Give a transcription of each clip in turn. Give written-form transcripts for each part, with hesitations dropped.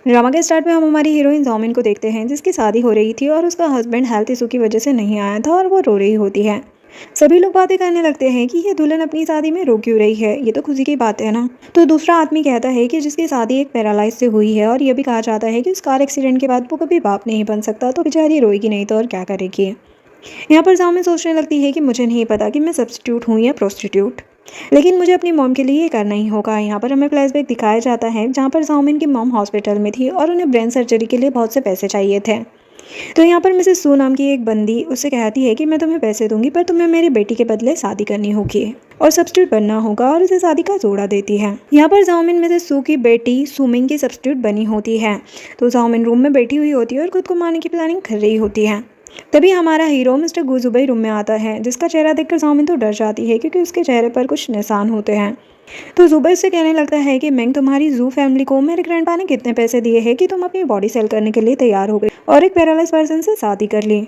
Drama के start में हम हमारी हीरोइन जामिन को देखते हैं, जिसकी शादी हो रही थी और उसका हस्बैंड हेल्थ इशू की वजह से नहीं आया था और वो रो रही होती है। सभी लोग बातें करने लगते हैं कि ये दुल्हन अपनी शादी में रो क्यों रही है, ये तो खुशी की बात है ना। तो दूसरा आदमी कहता है कि जिसकी शादी एक पैरालाइज से हुई है और ये भी कहा जाता है कि उस कार एक्सीडेंट के बाद वो कभी बाप नहीं बन सकता, तो बेचारी रोएगी नहीं तो और क्या करेगी। यहाँ पर जामिन सोचने लगती है कि मुझे नहीं पता कि मैं सब्स्टिट्यूट हूँ या प्रोस्टिट्यूट, लेकिन मुझे अपनी मॉम के लिए ये करना ही होगा। यहाँ पर हमें फ्लैशबैक दिखाया जाता है जहाँ पर जामिन की मॉम हॉस्पिटल में थी और उन्हें ब्रेन सर्जरी के लिए बहुत से पैसे चाहिए थे। तो यहाँ पर मिसेस सू नाम की एक बंदी उससे कहती है कि मैं तुम्हें पैसे दूंगी, पर तुम्हें मेरी बेटी के बदले शादी करनी होगी और सब्स्टिट्यूट बनना होगा, और उसे शादी का जोड़ा देती है। यहाँ पर जामिन मिसेस सू की बेटी सुमिंग की सब्स्टिट्यूट बनी होती है। तो जामिन रूम में बैठी हुई होती है और खुद को मारने की प्लानिंग कर रही होती है। तभी हमारा हीरो मिस्टर गुजुबई रूम में आता है, जिसका चेहरा देखकर जामिन तो डर जाती है क्योंकि उसके चेहरे पर कुछ निशान होते हैं। तो जुबैर से कहने लगता है कि मैं तुम्हारी जू फैमिली को मेरे ग्रैंडपा ने कितने पैसे दिए हैं कि तुम अपनी बॉडी सेल करने के लिए तैयार हो गई और एक पैरालाइज पर्सन से शादी कर ली।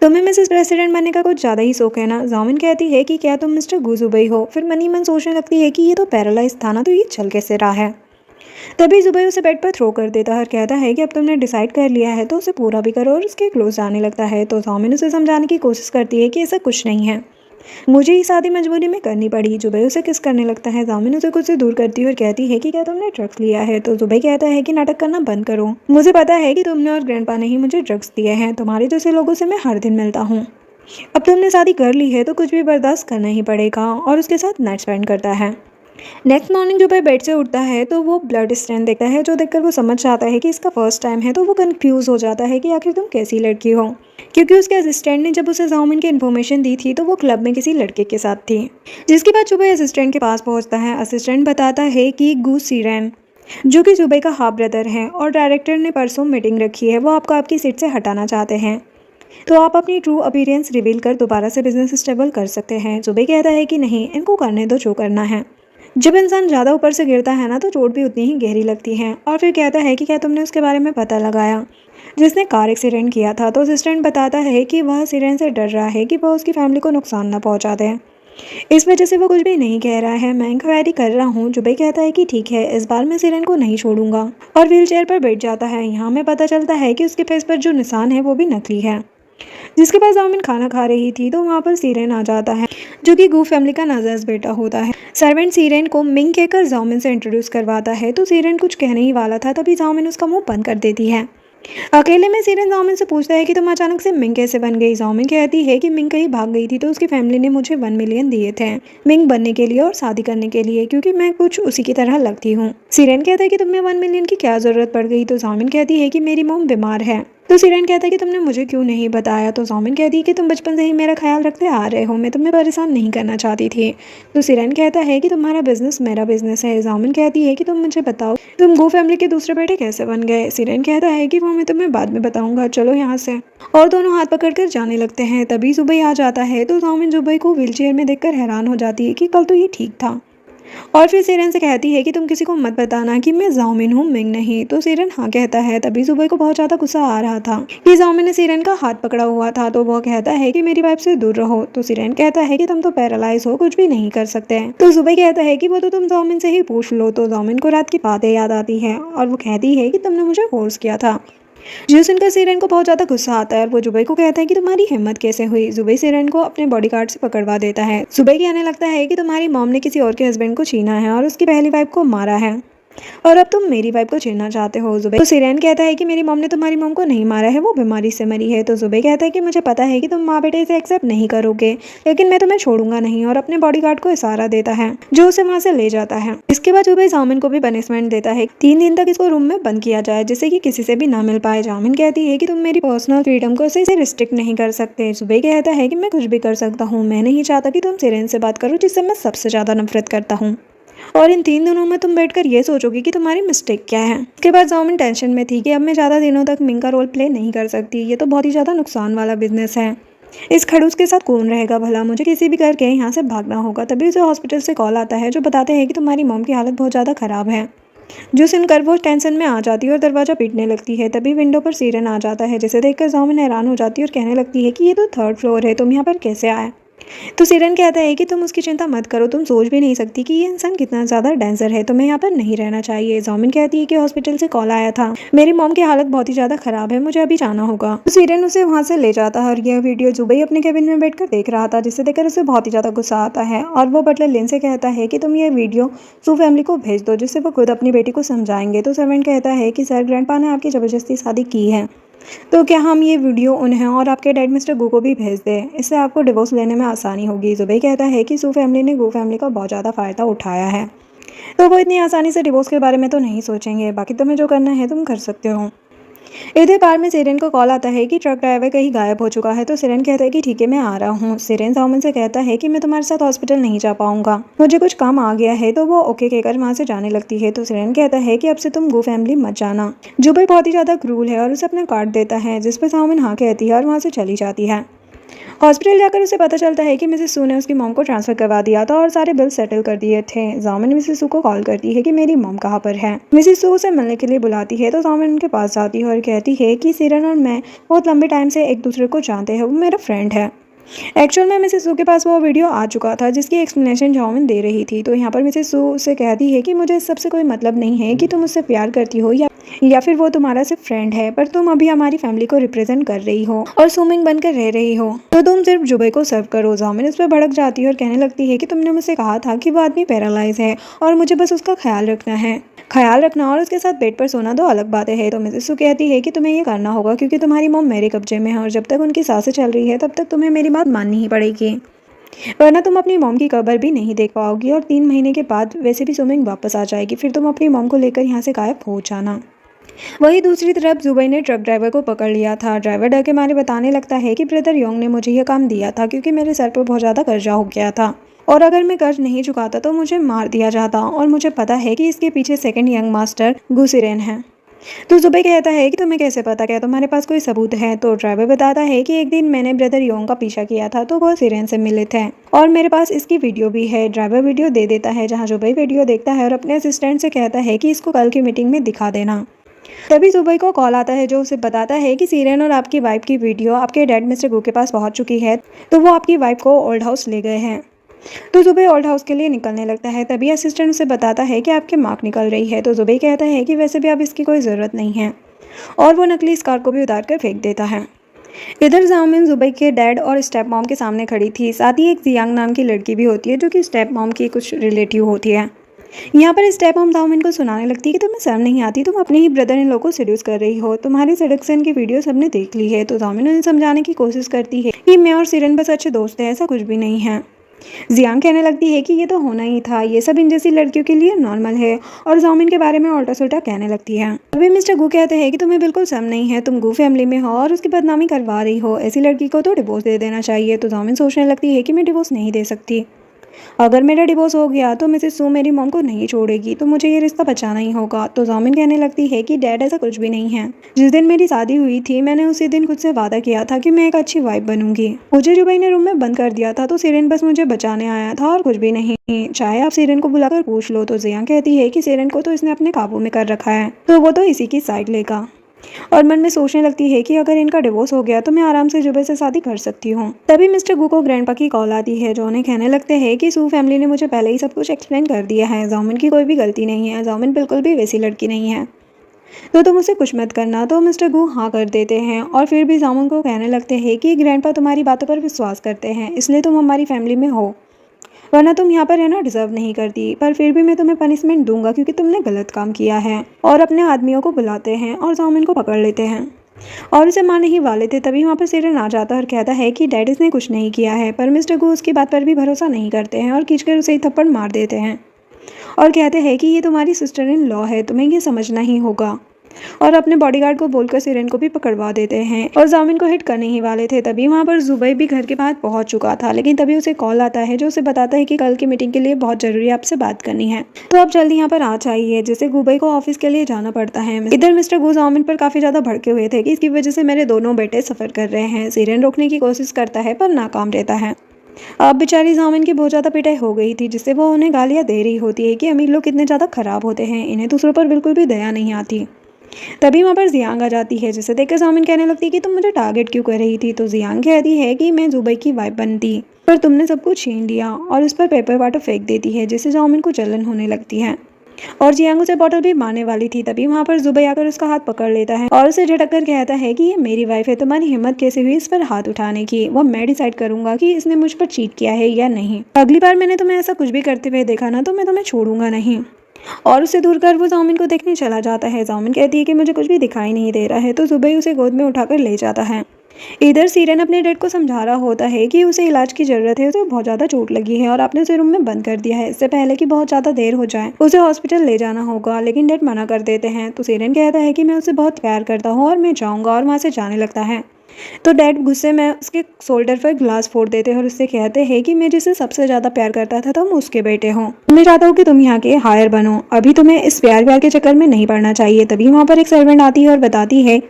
तुम्हें मिसेस प्रेसिडेंट बनने का कुछ ज़्यादा ही शौक है ना। जामिन कहती है कि क्या तुम मिस्टर गुजुबई हो। फिर मनी मन सोचने लगती है कि ये तो पैरालाइज था ना, तो ये चल कैसे रहा है। तभी जुबैर उसे बेड पर थ्रो कर देता है और कहता है कि अब तुमने डिसाइड कर लिया है तो उसे पूरा भी करो, और उसके क्लोज जाने लगता है। तो जामिन उसे समझाने की कोशिश करती है कि ऐसा कुछ नहीं है, मुझे ही शादी मजबूरी में करनी पड़ी। जुबैर उसे किस करने लगता है। जामिन उसे खुद से दूर करती है और कहती है कि क्या तुमने ड्रग्स लिया है। तो जुबैर कहता है कि नाटक करना बंद करो, मुझे पता है कि तुमने और ग्रैंडपा ने ही मुझे ड्रग्स दिए हैं, तुम्हारे जैसे लोगों से मैं हर दिन मिलता हूँ। अब तुमने शादी कर ली है तो कुछ भी बर्दाश्त करना ही पड़ेगा, और उसके साथ नाइट स्पेंड करता है। नेक्स्ट मॉर्निंग जुबैर बेड से उठता है तो वो ब्लड स्टेन देखता है, जो देखकर वो समझ जाता है कि इसका फर्स्ट टाइम है। तो वो कंफ्यूज हो जाता है कि आखिर तुम कैसी लड़की हो, क्योंकि उसके असिस्टेंट ने जब उसे जामिन की इन्फॉर्मेशन दी थी तो वो क्लब में किसी लड़के के साथ थी। जिसके बाद जुबैर असिस्टेंट के पास पहुंचता है। असिस्टेंट बताता है कि गू सीरेन, जो कि जुबैर का हाफ ब्रदर है, और डायरेक्टर ने परसों मीटिंग रखी है, वो आपको आपकी सीट से हटाना चाहते हैं, तो आप अपनी ट्रू अपीयरेंस रिवील कर दोबारा से बिजनेस स्टेबल कर सकते हैं। जुबैर कहता है कि नहीं, इनको करने दो जो करना है। जब इंसान ज़्यादा ऊपर से गिरता है ना तो चोट भी उतनी ही गहरी लगती है। और फिर कहता है कि क्या तुमने उसके बारे में पता लगाया जिसने कार एक्सीडेंट किया था। तो असिस्टेंट बताता है कि वह सीरेन से डर रहा है कि वह उसकी फैमिली को नुकसान न पहुंचा दे, इस वजह से वो कुछ भी नहीं कह रहा है। मैं इंक्वायरी कर रहा हूँ। जुबैर कहता है कि ठीक है, इस बार मैं सीरेन को नहीं छोड़ूंगा, और व्हील चेयर पर बैठ जाता है। यहाँ हमें पता चलता है कि उसके फेस पर जो निशान है वो भी नकली है। जिसके पास जामिन खाना खा रही थी तो वहाँ पर सीरेन आ जाता है, जो कि गू फैमिली का नाजायज बेटा होता है। सर्वेंट सीरेन को मिंग कहकर जामिन से इंट्रोड्यूस करवाता है। तो सीरेन कुछ कहने ही वाला था, तभी जामिन उसका मुंह बंद कर देती है। अकेले में सीरेन जामिन से पूछता है कि तुम अचानक से मिंग कैसे बन गई। जामिन कहती है कि मिंग कहीं भाग गई थी तो उसकी फैमिली ने मुझे 1 मिलियन दिए थे मिंग बनने के लिए और शादी करने के लिए, क्योंकि मैं कुछ उसी की तरह लगती हूँ। सीरेन कहता है कि तुम्हें 1 मिलियन की क्या जरूरत पड़ गई। तो जामिन कहती है कि मेरी मॉम बीमार है। तो सीरेन कहता है कि तुमने मुझे क्यों नहीं बताया। तो जामिन कहती है कि तुम बचपन से ही मेरा ख्याल रखते आ रहे हो, मैं तुम्हें परेशान नहीं करना चाहती थी। तो सीरेन कहता है कि तुम्हारा बिजनेस मेरा बिजनेस है। जामिन कहती है कि तुम मुझे बताओ, तुम गो फैमिली के दूसरे बेटे कैसे बन गए। सीरेन कहता है कि वो मैं तुम्हें बाद में बताऊंगा, चलो यहाँ से। और दोनों हाथ पकड़कर जाने लगते हैं। तभी जुबैर आ जाता है। तो जामिन जुबैर को व्हीलचेयर में देखकर हैरान हो जाती है कि कल तो ये ठीक था। और फिर सीरेन से कहती है कि तुम किसी को मत बताना कि मैं जामिन हूँ, मिंग नहीं। तो सीरेन हाँ कहता है। तभी जुबैर को बहुत ज़्यादा गुस्सा आ रहा था कि जामिन ने सीरेन का हाथ पकड़ा हुआ था। तो वो कहता है कि मेरी वाइफ से दूर रहो। तो सीरेन कहता है कि तुम तो पैरालाइज हो, कुछ भी नहीं कर सकते। तो जुबैर कहता है कि वो तो तुम जामिन से ही पूछ लो। तो जामिन को रात की बातें याद आती है और वो कहती है कि तुमने मुझे फोर्स किया था। जिसे सुनकर सीरेन को बहुत ज़्यादा गुस्सा आता है और वो जुबैर को कहता है कि तुम्हारी हिम्मत कैसे हुई। जुबैर सीरेन को अपने बॉडीगार्ड से पकड़वा देता है। जुबैर कहने लगता है कि तुम्हारी मॉम ने किसी और के हस्बैंड को छीना है और उसकी पहली वाइफ को मारा है, और अब तुम मेरी वाइफ को छीनना चाहते हो। जुबैर तो सीरेन कहता है कि मेरी मॉम ने तुम्हारी मॉम को नहीं मारा है, वो बीमारी से मरी है। तो जुबैर कहता है कि मुझे पता है कि तुम माँ बेटे इसे एक्सेप्ट नहीं करोगे, लेकिन मैं तुम्हें छोड़ूंगा नहीं, और अपने बॉडीगार्ड को इशारा देता है जो उसे वहाँ से ले जाता है। इसके बाद जुबैर जामिन को भी पनिशमेंट देता है, 3 दिन तक इसको रूम में बंद किया जाए जिससे कि किसी से भी ना मिल पाए। जामिन कहती है कि तुम मेरी पर्सनल फ्रीडम को इसे रिस्ट्रिक्ट नहीं कर सकते। जुबैर कहता है कि मैं कुछ भी कर सकता हूँ, मैं नहीं चाहता कि तुम सीरेन से बात करो जिससे मैं सबसे ज्यादा नफरत करता हूँ, और इन 3 दिनों में तुम बैठकर ये सोचोगे कि तुम्हारी मिस्टेक क्या है। इसके बाद जामिन टेंशन में थी कि अब मैं ज़्यादा दिनों तक मिंग का रोल प्ले नहीं कर सकती, ये तो बहुत ही ज़्यादा नुकसान वाला बिजनेस है, इस खड़ूस के साथ कौन रहेगा भला, मुझे किसी भी करके यहाँ से भागना होगा। तभी उसे हॉस्पिटल से कॉल आता है जो बताते हैं कि तुम्हारी मॉम की हालत बहुत ज़्यादा ख़राब है। जो सुनकर वो टेंशन में आ जाती है और दरवाजा पीटने लगती है। तभी विंडो पर सीरेन आ जाता है, जिसे देखकर जामिन हैरान हो जाती है और कहने लगती है कि ये तो 3rd फ्लोर है, तुम यहाँ पर कैसे आए। तो सिरन कहता है कि तुम उसकी चिंता मत करो, तुम सोच भी नहीं सकती कि ये इंसान कितना ज़्यादा डेंजर है, तुम्हें यहाँ पर नहीं रहना चाहिए। जॉमिन कहती है कि हॉस्पिटल से कॉल आया था, मेरी मॉम की हालत बहुत ही ज़्यादा खराब है, मुझे अभी जाना होगा। तो सिरन उसे वहाँ से ले जाता है और यह वीडियो जुबई अपने केबिन में बैठकर देख रहा था, जिसे देखकर उसे बहुत ही ज़्यादा गुस्सा आता है और वो बटलर लिन से कहता है कि तुम ये वीडियो सू फैमिली को भेज दो, जिससे वो खुद अपनी बेटी को समझाएंगे। तो सर्वेंट कहता है कि सर, ग्रैंडपा ने आपकी ज़बरदस्ती शादी की है, तो क्या हम ये वीडियो उन्हें और आपके डैड मिस्टर गू को भी भेज दें, इससे आपको डिवोर्स लेने में आसानी होगी। जुबई कहता है कि सू फैमिली ने गू फैमिली का बहुत ज़्यादा फ़ायदा उठाया है, तो वो इतनी आसानी से डिवोर्स के बारे में तो नहीं सोचेंगे, बाकी तुम्हें जो करना है तुम कर सकते हो। इधर कार में सिरेन को कॉल आता है कि ट्रक ड्राइवर कहीं गायब हो चुका है। तो सिरेन कहता है कि ठीक है, मैं आ रहा हूँ। सिरेन जॉमिन से कहता है कि मैं तुम्हारे साथ हॉस्पिटल नहीं जा पाऊंगा, मुझे कुछ काम आ गया है। तो वो ओके कहकर वहाँ से जाने लगती है। तो सिरेन कहता है कि अब से तुम गू फैमिली मत जाना। जुबई बहुत ही ज़्यादा क्रूल है और उसे अपना कार्ड देता है, जिस पर जॉमिन हाँ कहती है और वहाँ से चली जाती है। हॉस्पिटल जाकर उसे पता चलता है कि मिसेस सू ने उसकी मॉम को ट्रांसफ़र करवा दिया था और सारे बिल सेटल कर दिए थे। जॉमिन मिसेस सू को कॉल करती है कि मेरी मॉम कहाँ पर है। मिसेस सू उसे मिलने के लिए बुलाती है। तो जॉमिन उनके पास जाती है और कहती है कि सिरन और मैं बहुत लंबे टाइम से एक दूसरे को जानते हैं, वो मेरा फ्रेंड है। एक्चुअल में मिसेस सू के पास वो वीडियो आ चुका था जिसकी एक्सप्लेनेशन जॉमिन दे रही थी। तो यहाँ पर मिसेस सू से कहती है कि मुझे इस सबसे कोई मतलब नहीं है कि तुम उससे प्यार करती हो या फिर वो तुम्हारा सिर्फ फ्रेंड है, पर तुम अभी हमारी फैमिली को रिप्रेजेंट कर रही हो और स्विमिंग बनकर रह रही हो, तो तुम सिर्फ जुबई को सर्व करो। जॉमिन इस पर भड़क जाती है और कहने लगती है कि तुमने मुझसे कहा था कि वो आदमी पैरालाइज है और मुझे बस उसका ख्याल रखना और उसके साथ बेड पर सोना दो अलग बातें हैं। तो मिसेस सू कहती है कि तुम्हें ये करना होगा क्योंकि तुम्हारी मॉम मेरे कब्जे में है और जब तक उनकी सांसें चल रही है तब तक तुम्हें मेरी बात माननी ही पड़ेगी, वरना तुम अपनी मॉम की कब्र भी नहीं देख पाओगी और 3 महीने के बाद वैसे भी स्विमिंग वापस आ जाएगी, फिर तुम अपनी मॉम को लेकर यहाँ से गायब हो जाना। वहीं दूसरी तरफ जुबई ने ट्रक ड्राइवर को पकड़ लिया था। ड्राइवर डर के मारे बताने लगता है कि ब्रदर योंग ने मुझे यह काम दिया था क्योंकि मेरे सर पर बहुत ज़्यादा कर्जा हो गया था और अगर मैं कर्ज नहीं चुकाता तो मुझे मार दिया जाता और मुझे पता है कि इसके पीछे सेकंड यंग मास्टर गू सिरेन है। तो जुबई कहता है कि तुम्हें कैसे पता, क्या तुम्हारे पास कोई सबूत है? तो ड्राइवर बताता है कि एक दिन मैंने ब्रदर योंग का पीछा किया था तो वो सिरेन से मिले थे और मेरे पास इसकी वीडियो भी है। ड्राइवर वीडियो दे देता है जहाँ जुबई वीडियो देखता है और अपने असिस्टेंट से कहता है कि इसको कल की मीटिंग में दिखा देना। तभी जुबई को कॉल आता है जो उसे बताता है कि सिरेन और आपकी वाइफ की वीडियो आपके डैड मिस्टर गू के पास पहुंच चुकी है, तो वो आपकी वाइफ को ओल्ड हाउस ले गए हैं। तो जुबई ओल्ड हाउस के लिए निकलने लगता है। तभी असिस्टेंट उसे बताता है कि आपके मार्क निकल रही है। तो जुबई कहता है कि वैसे भी अब इसकी कोई ज़रूरत नहीं है और वो नकली स्कार को भी उतार कर फेंक देता है। इधर जामिन जुबई के डैड और स्टेप मॉम के सामने खड़ी थी, साथ ही एक जियांग नाम की लड़की भी होती है जो कि स्टेप मॉम की कुछ रिलेटिव होती है। यहाँ पर स्टेप मॉम जामिन को सुनाने लगती है कि तुम्हें शर्म नहीं आती, तुम अपने ही ब्रदर इन लोगों को सेड्यूस कर रही हो, तुम्हारी सेडक्शन की वीडियो सबने देख ली है। तो जामिन उन्हें समझाने की कोशिश करती है कि मैं और सिरन बस अच्छे दोस्त हैं, ऐसा कुछ भी नहीं है। जियांग कहने लगती है कि ये तो होना ही था, ये सब इन जैसी लड़कियों के लिए नॉर्मल है और जामिन के बारे में उल्टा सुल्टा कहने लगती है। अभी मिस्टर गू कहते हैं कि तुम्हें बिल्कुल शर्म नहीं है, तुम गू फैमिली में हो और उसकी बदनामी करवा रही हो, ऐसी लड़की को तो डिवोर्स दे देना चाहिए। तो जामिन सोचने लगती है कि मैं डिवोर्स नहीं दे सकती, अगर मेरा डिवोर्स हो गया तो मिसेस सू मेरी मॉम को नहीं छोड़ेगी, तो मुझे ये रिश्ता बचाना ही होगा। तो जामिन कहने लगती है कि डैड ऐसा कुछ भी नहीं है, जिस दिन मेरी शादी हुई थी मैंने उसी दिन खुद से वादा किया था कि मैं एक अच्छी वाइफ बनूंगी। मुझे जुबई ने रूम में बंद कर दिया था तो सिरेन बस मुझे बचाने आया था और कुछ भी नहीं, चाहे आप सिरेन को बुलाकर पूछ लो। तो जियांग कहती है कि सिरेन को तो इसने अपने काबू में कर रखा है, तो वो तो इसी की साइड लेगा और मन में सोचने लगती है कि अगर इनका डिवोर्स हो गया तो मैं आराम से जुबई से शादी कर सकती हूँ। तभी मिस्टर गू को ग्रैंडपा की कॉल आती है जो उन्हें कहने लगते हैं कि सू फैमिली ने मुझे पहले ही सब कुछ एक्सप्लेन कर दिया है, जामिन की कोई भी गलती नहीं है, जामिन बिल्कुल भी वैसी लड़की नहीं है, तो तुम उसे कुछ मत करना। तो मिस्टर गू हाँ कर देते हैं और फिर भी जामुन को कहने लगते हैं कि ग्रैंडपा तुम्हारी बातों पर विश्वास करते हैं, इसलिए तुम हमारी फैमिली में हो, वरना तुम यहाँ पर रहना डिजर्व नहीं करती, पर फिर भी मैं तुम्हें पनिशमेंट दूंगा क्योंकि तुमने गलत काम किया है। और अपने आदमियों को बुलाते हैं और जामिन को पकड़ लेते हैं और उसे मारने ही वाले थे। तभी वहाँ पर सिरन आ जाता है और कहता है कि डैड इसने कुछ नहीं किया है, पर मिस्टर गू उसकी बात पर भी भरोसा नहीं करते हैं और खींचकर उसे ही थप्पड़ मार देते हैं और कहते हैं कि ये तुम्हारी सिस्टर इन लॉ है, तुम्हें ये समझना ही होगा, और अपने बॉडीगार्ड को बोलकर सिरेन को भी पकड़वा देते हैं और जामिन को हिट करने ही वाले थे। तभी वहाँ पर जुबई भी घर के बाहर पहुँच चुका था, लेकिन तभी उसे कॉल आता है जो उसे बताता है कि कल की मीटिंग के लिए बहुत जरूरी आपसे बात करनी है, तो आप जल्दी यहाँ पर आ जाइए, जिससे जुबई को ऑफिस के लिए जाना पड़ता है। इधर मिस्टर गू जामिन पर काफी ज्यादा भड़के हुए थे कि इसकी वजह से मेरे दोनों बेटे सफर कर रहे हैं। सिरेन रोकने की कोशिश करता है पर नाकाम रहता है। अब बेचारी जामिन की बहुत ज़्यादा पिटाई हो गई थी, जिससे वो उन्हें गालियाँ दे रही होती है कि अमीर लोग कितने ज़्यादा खराब होते हैं, इन्हें दूसरों पर बिल्कुल भी दया नहीं आती। तभी वहाँ पर जियांग आ जाती है, जिसे देखकर जामिन कहने लगती है कि तुम मुझे टारगेट क्यों कर रही थी। तो जियांग कहती है कि मैं जुबई की वाइफ बनती पर तुमने सब कुछ छीन लिया, और उस पर पेपर वाटर फेंक देती है, जिससे जामिन को जलन होने लगती है और जियांग उसे बॉटल भी मारने वाली थी। तभी वहाँ पर जुबई आकर उसका हाथ पकड़ लेता है और उसे झटक कर कहता है कि ये मेरी वाइफ है, तुम्हारी हिम्मत कैसे हुई इस पर हाथ उठाने की। वो मैं डिसाइड करूंगा कि इसने मुझ पर चीट किया है या नहीं। अगली बार मैंने तुम्हें ऐसा कुछ भी करते हुए देखा ना तो मैं तुम्हें छोड़ूंगा नहीं। और उसे दूर कर वो जामिन को देखने चला जाता है। जामिन कहती है कि मुझे कुछ भी दिखाई नहीं दे रहा है, तो जुबई उसे गोद में उठाकर ले जाता है। इधर सीरन अपने डैड को समझा रहा होता है कि उसे इलाज की जरूरत है, उसे बहुत ज़्यादा चोट लगी है और आपने उसे रूम में बंद कर दिया है। इससे पहले कि बहुत ज़्यादा देर हो जाए उसे हॉस्पिटल ले जाना होगा, लेकिन डैड मना कर देते हैं। तो सीरन कहता है कि मैं उसे बहुत प्यार करता हूँ और मैं जाऊँगा, और वहाँ से जाने लगता है। तो डैड गुस्से में उसके शोल्डर पर ग्लास फोड़ देते हैं और उससे कहते हैं कि मैं जिसे सबसे ज़्यादा प्यार करता था तुम उसके बेटे हो। मैं चाहता हूँ कि तुम यहाँ के हायर बनो, अभी तुम्हें इस प्यार के चक्कर में नहीं पड़ना चाहिए। तभी वहाँ पर एक सर्वेंट आती है और बताती है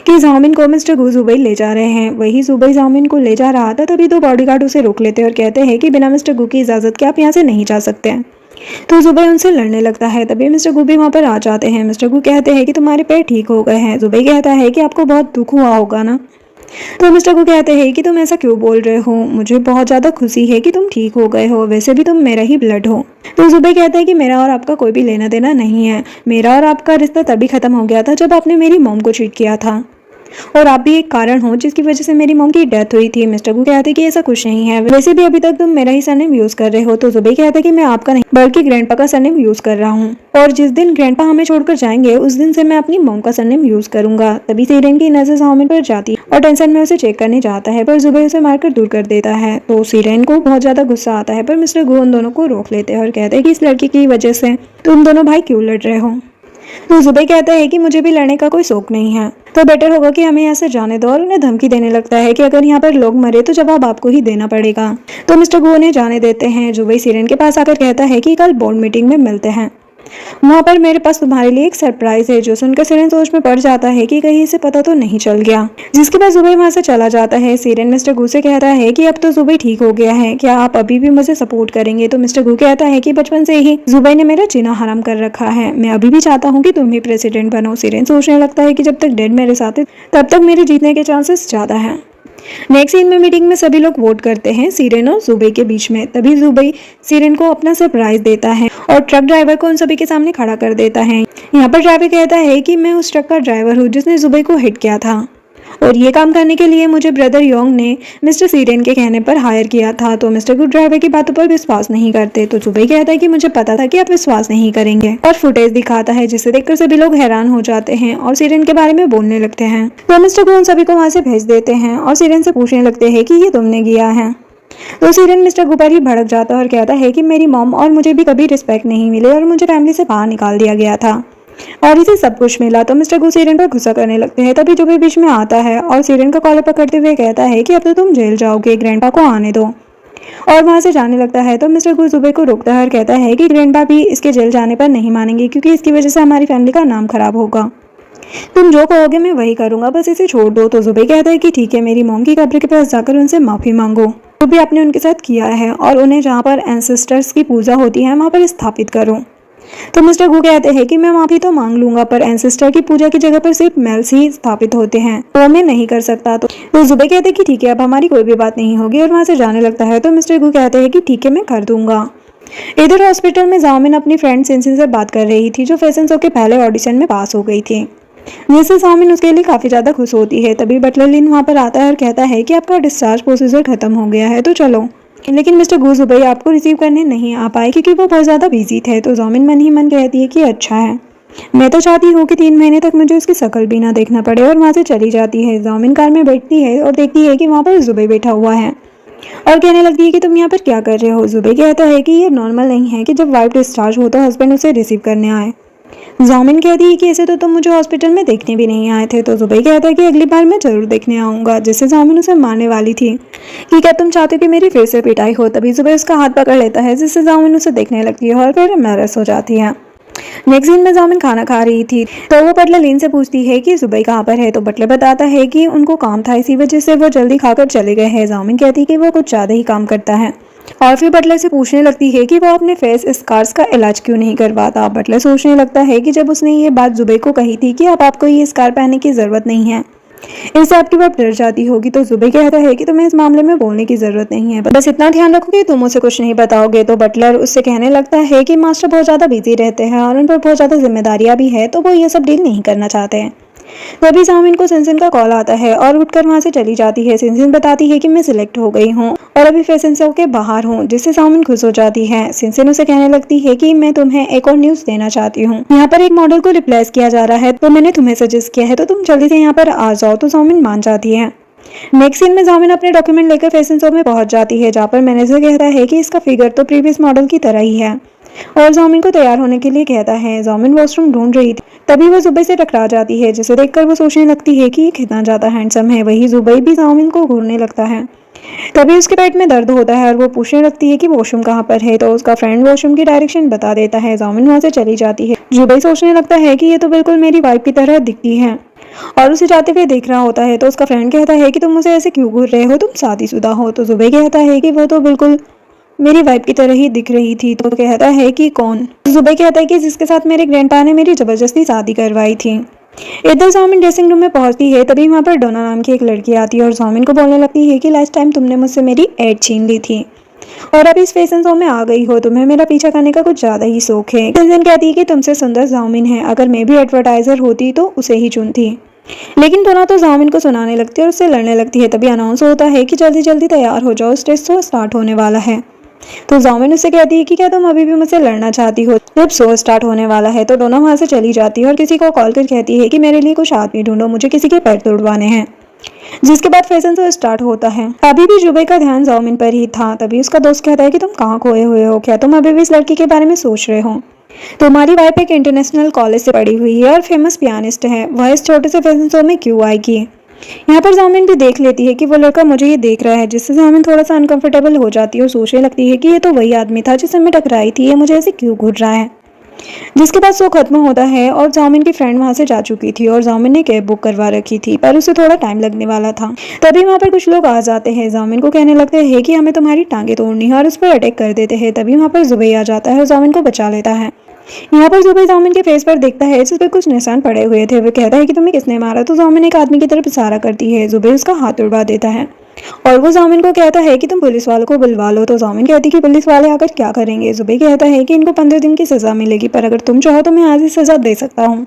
कि जामिन को मिस्टर गू जुबई ले जा रहे हैं। वही जुबई जामिन को ले जा रहा था, तभी दो बॉडीगार्ड उसे रोक लेते हैं और कहते हैं कि बिना मिस्टर गू की इजाज़त के आप यहाँ से नहीं जा सकते। तो जुबई उनसे लड़ने लगता है। तभी मिस्टर गू भी वहाँ पर आ जाते हैं। मिस्टर गू कहते हैं कि तुम्हारे पैर ठीक हो गए हैं। जुबई कहता है कि आपको बहुत दुख हुआ होगा ना। तो मिस्टर को कहते हैं कि तुम ऐसा क्यों बोल रहे हो, मुझे बहुत ज़्यादा खुशी है कि तुम ठीक हो गए हो, वैसे भी तुम मेरा ही ब्लड हो। तो जुबई कहता है कि मेरा और आपका कोई भी लेना देना नहीं है, मेरा और आपका रिश्ता तभी खत्म हो गया था जब आपने मेरी मॉम को चीट किया था, और आप भी एक कारण हो जिसकी वजह से मेरी मॉम की डेथ हुई थी। मिस्टर को कहते हैं कि ऐसा कुछ नहीं है, वैसे भी अभी तक तुम मेरा ही सरनेम यूज कर रहे हो। तो जुबई कहता है कि मैं आपका नहीं बल्कि ग्रैंडपा का सरनेम यूज कर रहा हूँ, और जिस दिन ग्रैंडपा हमें छोड़कर जाएंगे उस दिन से मैं अपनी मॉम का सरनेम यूज करूंगा। तभी सीरन की नजर जामिन पर जाती है और टेंशन में उसे चेक करने जाता है, पर जुबई उसे मारकर दूर कर देता है। तो सीरन को बहुत ज्यादा गुस्सा आता है, पर मिस्टर गो उन दोनों को रोक लेते हैं और कहते हैं कि इस लड़की की वजह से तुम दोनों भाई क्यों लड़ रहे हो। तो जुबई कहता है कि मुझे भी लड़ने का कोई शौक नहीं है, तो बेटर होगा कि हमें यहाँ से जाने दो, और उन्हें धमकी देने लगता है कि अगर यहाँ पर लोग मरे तो जवाब आपको ही देना पड़ेगा। तो मिस्टर गो उन्हें जाने देते हैं। जुबई सीरन के पास आकर कहता है कि कल बोर्ड मीटिंग में मिलते हैं, वहाँ पर मेरे पास तुम्हारे लिए एक सरप्राइज है। जो सुनकर सीरन सोच में पड़ जाता है कि कहीं इसे पता तो नहीं चल गया, जिसके बाद जुबई वहाँ से चला जाता है। सीरन मिस्टर गू से कहता है कि अब तो जुबई ठीक हो गया है, क्या आप अभी भी मुझे सपोर्ट करेंगे। तो मिस्टर गू कहता है कि बचपन से ही जुबई ने मेरा जीना हराम कर रखा है, मैं अभी भी चाहता हूँ कि तुम ही प्रेसिडेंट बनो। सीरन सोचने लगता है कि जब तक डैड मेरे साथ है तब तक मेरे जीतने के चांसेस ज्यादा है। नेक्स्ट सीन में मीटिंग में सभी लोग वोट करते हैं सीरन और जुबई के बीच में। तभी जुबई सीरन को अपना सरप्राइज देता है और ट्रक ड्राइवर को उन सभी के सामने खड़ा कर देता है। यहाँ पर ड्राइवर कहता है कि मैं उस ट्रक का ड्राइवर हूँ जिसने जुबई को हिट किया था, और ये काम करने के लिए मुझे ब्रदर योंग ने मिस्टर सीरन के कहने पर हायर किया था। तो मिस्टर गुड ड्राइवर की बातों पर विश्वास नहीं करते। तो जुबई कहता है कि मुझे पता था कि आप विश्वास नहीं करेंगे, और फुटेज दिखाता है जिसे देखकर सभी लोग हैरान हो जाते हैं और सीरन के बारे में बोलने लगते हैं। तो मिस्टर गुड उन सभी को वहां से भेज देते हैं और सीरन से पूछने लगते हैं कि ये तुमने किया है। तो सीरन मिस्टर गू पर ही भड़क जाता है और कहता है कि मेरी मॉम और मुझे भी कभी रिस्पेक्ट नहीं मिली और मुझे फैमिली से बाहर निकाल दिया गया था और इसे सब कुछ मिला। तो मिस्टर गू सीरन पर गुस्सा करने लगते हैं। तभी जुबई बीच में आता है और सीरन का कॉलर पकड़ते हुए कहता है कि अब तो तुम जेल जाओगे, ग्रैंडपा को आने दो, और वहां से जाने लगता है। तो मिस्टर गू जुबई को रोकता है और कहता है कि ग्रैंडपा भी इसके जेल जाने पर नहीं मानेंगे, क्योंकि इसकी वजह से हमारी फैमिली का नाम खराब होगा। तुम जो कहोगे मैं वही करूंगा, बस इसे छोड़ दो। तो जुबई कहता है कि ठीक है, मेरी मॉम की कब्र के पास जाकर उनसे माफी मांगो, जो भी आपने उनके साथ किया है, और उन्हें जहाँ पर एंसेस्टर्स की पूजा होती है वहाँ पर स्थापित करो। तो मिस्टर गू कहते हैं कि मैं माफी तो मांग लूंगा, पर एंसेस्टर की पूजा की जगह पर सिर्फ मेल्स ही स्थापित होते हैं, तो मैं नहीं कर सकता। तो जुबई कहते हैं कि ठीक है, अब हमारी कोई भी बात नहीं होगी, और वहाँ से जाने लगता है। तो मिस्टर गू कहते हैं कि ठीक है, मैं कर दूंगा। इधर हॉस्पिटल में जामिन अपनी फ्रेंड सिंसिन से बात कर रही थी, जो फैशन शो के पहले ऑडिशन में पास हो गई थी, जिससे जामिन उसके लिए काफी ज्यादा खुश होती है। तभी बटलर लिन वहाँ पर आता है और कहता है कि आपका डिस्चार्ज प्रोसीजर खत्म हो गया है, तो चलो। लेकिन मिस्टर गू जुबई आपको रिसीव करने नहीं आ पाए क्योंकि वो बहुत ज़्यादा बिजी थे। तो जामिन मन ही मन कहती है कि अच्छा है, मैं तो चाहती हूँ कि 3 महीने तक मुझे उसकी शक्ल भी ना देखना पड़े, और वहाँ से चली जाती है। जामिन कार में बैठती है और देखती है कि वहाँ पर जुबई बैठा हुआ है और कहने लगती है कि तुम यहाँ पर क्या कर रहे हो। जुबई कहता है कि ये नॉर्मल नहीं है कि जब वाइफ डिस्चार्ज हो तो हस्बैंड उसे रिसीव करने आए। जामिन कहती है कि ऐसे तो तुम मुझे हॉस्पिटल में देखने भी नहीं आए थे। तो जुबई कहता है कि अगली बार मैं जरूर देखने आऊंगा, जिससे जामिन उसे मारने वाली थी कि क्या तुम चाहते हो कि मेरी फिर से पिटाई हो। तभी जुबई उसका हाथ पकड़ लेता है, जिससे जामिन उसे देखने लगती है और फिर एम्बैरेस हो जाती है। नेक्स्ट सीन में जामिन खाना खा रही थी, तो वो बटलर लिन से पूछती है कि जुबई कहाँ पर है। तो बटलर बताता है कि उनको काम था, इसी वजह से वो जल्दी खाकर चले गए हैं। जामिन कहती है कि वो कुछ ज़्यादा ही काम करता है। और फिर बटलर से पूछने लगती है कि वो अपने फेस स्कार्स का इलाज क्यों नहीं करवाता। बटलर सोचने लगता है कि जब उसने ये बात जुबे को कही थी कि अब आपको ये स्कार पहनने की ज़रूरत नहीं है, इससे आपकी बात डर जाती होगी, तो जुबे कहता है कि तुम्हें इस मामले में बोलने की ज़रूरत नहीं है, बस इतना ध्यान रखो कि तुम उसे कुछ नहीं बताओगे। तो बटलर उससे कहने लगता है कि मास्टर बहुत ज़्यादा बिजी रहते हैं और उन पर बहुत ज़्यादा जिम्मेदारियाँ भी है, तो वो ये सब डील नहीं करना चाहते हैं। तभी जामिन को सिनसिन का कॉल आता है और उठकर वहां से चली जाती है। सिनसिन बताती है कि मैं सिलेक्ट हो गई हूँ और अभी फैशन शो के बाहर हूँ, जिससे जामिन खुश हो जाती है। सिनसिन उसे कहने लगती है कि मैं तुम्हें एक और न्यूज़ देना चाहती हूँ, यहाँ पर एक मॉडल को रिप्लेस किया जा रहा है, तो मैंने तुम्हें सजेस्ट किया है, तो तुम जल्दी से यहाँ पर आ जाओ। तो जामिन मान जाती है। नेक्स्ट सीन में जामिन अपने डॉक्यूमेंट लेकर फैशन शो में पहुंच जाती है, जहाँ पर मैनेजर कहता है कि इसका फिगर तो प्रीवियस मॉडल की तरह ही है और जामिन को तैयार होने के लिए कहता है। जामिन वॉशरूम ढूंढ रही थी, तभी वो जुबई से टकरा जाती है, जिसे देखकर वो सोचने लगती है कि ये कितना ज़्यादा हैंडसम है। वही जुबई भी जामिन को घूरने लगता है। तभी उसके पेट में दर्द होता है और वो पूछने लगती है कि वॉशरूम कहाँ पर है, तो उसका फ्रेंड वॉशरूम की डायरेक्शन बता देता है। जामिन वहाँ से चली जाती है। जुबई सोचने लगता है कि ये तो बिल्कुल मेरी वाइफ की तरह दिखती है और उसे जाते हुए देख रहा होता है। तो उसका फ्रेंड कहता है कि तुम मुझे ऐसे क्यों घूर रहे हो, तुम शादीशुदा हो। तो जुबई कहता है कि वो तो बिल्कुल मेरी वाइफ की तरह ही दिख रही थी। तो कहता है कि कौन। जुबई कहता है कि जिसके साथ मेरे ग्रैंडपा ने मेरी जबरदस्ती शादी करवाई थी। इधर जामिन ड्रेसिंग रूम में पहुंचती है, तभी वहां पर डोना नाम की एक लड़की आती है और जामिन को बोलने लगती है कि लास्ट टाइम तुमने मुझसे मेरी एड छीन ली थी और अब इस फैशन शो में आ गई हो, तुम्हें मेरा पीछा करने का कुछ ज्यादा ही शौक है। सिनसिन कहती है कि तुमसे सुंदर जामिन है, अगर मैं भी एडवर्टाइजर होती तो उसे ही चुनती। लेकिन डोना तो जामिन को सुनाने लगती है और उससे लड़ने लगती है। तभी अनाउंस होता है कि जल्दी जल्दी तैयार हो जाओ, स्टेज शो स्टार्ट होने वाला है। तो जामिन उससे कहती है कि क्या तुम अभी भी मुझसे लड़ना चाहती हो, जब शो स्टार्ट होने वाला है। तो डोना वहां से चली जाती है और किसी को कॉल कर कहती है कि मेरे लिए कुछ आदमी ढूंढो, मुझे किसी के पैर तोड़वाने हैं। जिसके बाद फैशन शो स्टार्ट होता है। अभी भी जुबे का ध्यान जामिन पर ही था। तभी उसका दोस्त कहता है कि तुम कहाँ खोए हुए हो, क्या तुम अभी भी इस लड़की के बारे में सोच रहे हो। तुम्हारी वाइफ एक इंटरनेशनल कॉलेज से पढ़ी हुई है और फेमस पियानिस्ट है, वह इस छोटे से फैशन शो में क्यों आएगी। यहाँ पर जामिन भी देख लेती है कि वो लड़का मुझे ये देख रहा है, जिससे जामिन थोड़ा सा अनकंफर्टेबल हो जाती है और सोचने लगती है कि ये तो वही आदमी था जिससे मैं टकराई थी, ये मुझे ऐसे क्यों घूर रहा है। जिसके बाद शो खत्म होता है और जामिन की फ्रेंड वहां से जा चुकी थी और जामिन ने कैब बुक करवा रखी थी, पर उसे थोड़ा टाइम लगने वाला था। तभी वहां पर कुछ लोग आ जाते हैं, जामिन को कहने लगते हैं कि हमें तुम्हारी टांगे तोड़नी है और उस पर अटैक कर देते हैं। तभी वहां पर जुबई आ जाता है और जामिन को बचा लेता है। यहाँ पर जुबई जामिन के फेस पर देखता है जिस पर कुछ निशान पड़े हुए थे। वो कहता है कि तुम्हें किसने मारा, तो जामिन एक आदमी की तरफ इशारा करती है। जुबई उसका हाथ उड़वा देता है और वो जामिन को कहता है कि तुम पुलिस वालों को बुलवा लो। तो जामिन कहती है कि पुलिस वाले आकर क्या करेंगे। जुबई कहता है कि इनको 15 दिन की सजा मिलेगी, पर अगर तुम चाहो तो मैं आज ही सजा दे सकता हूँ।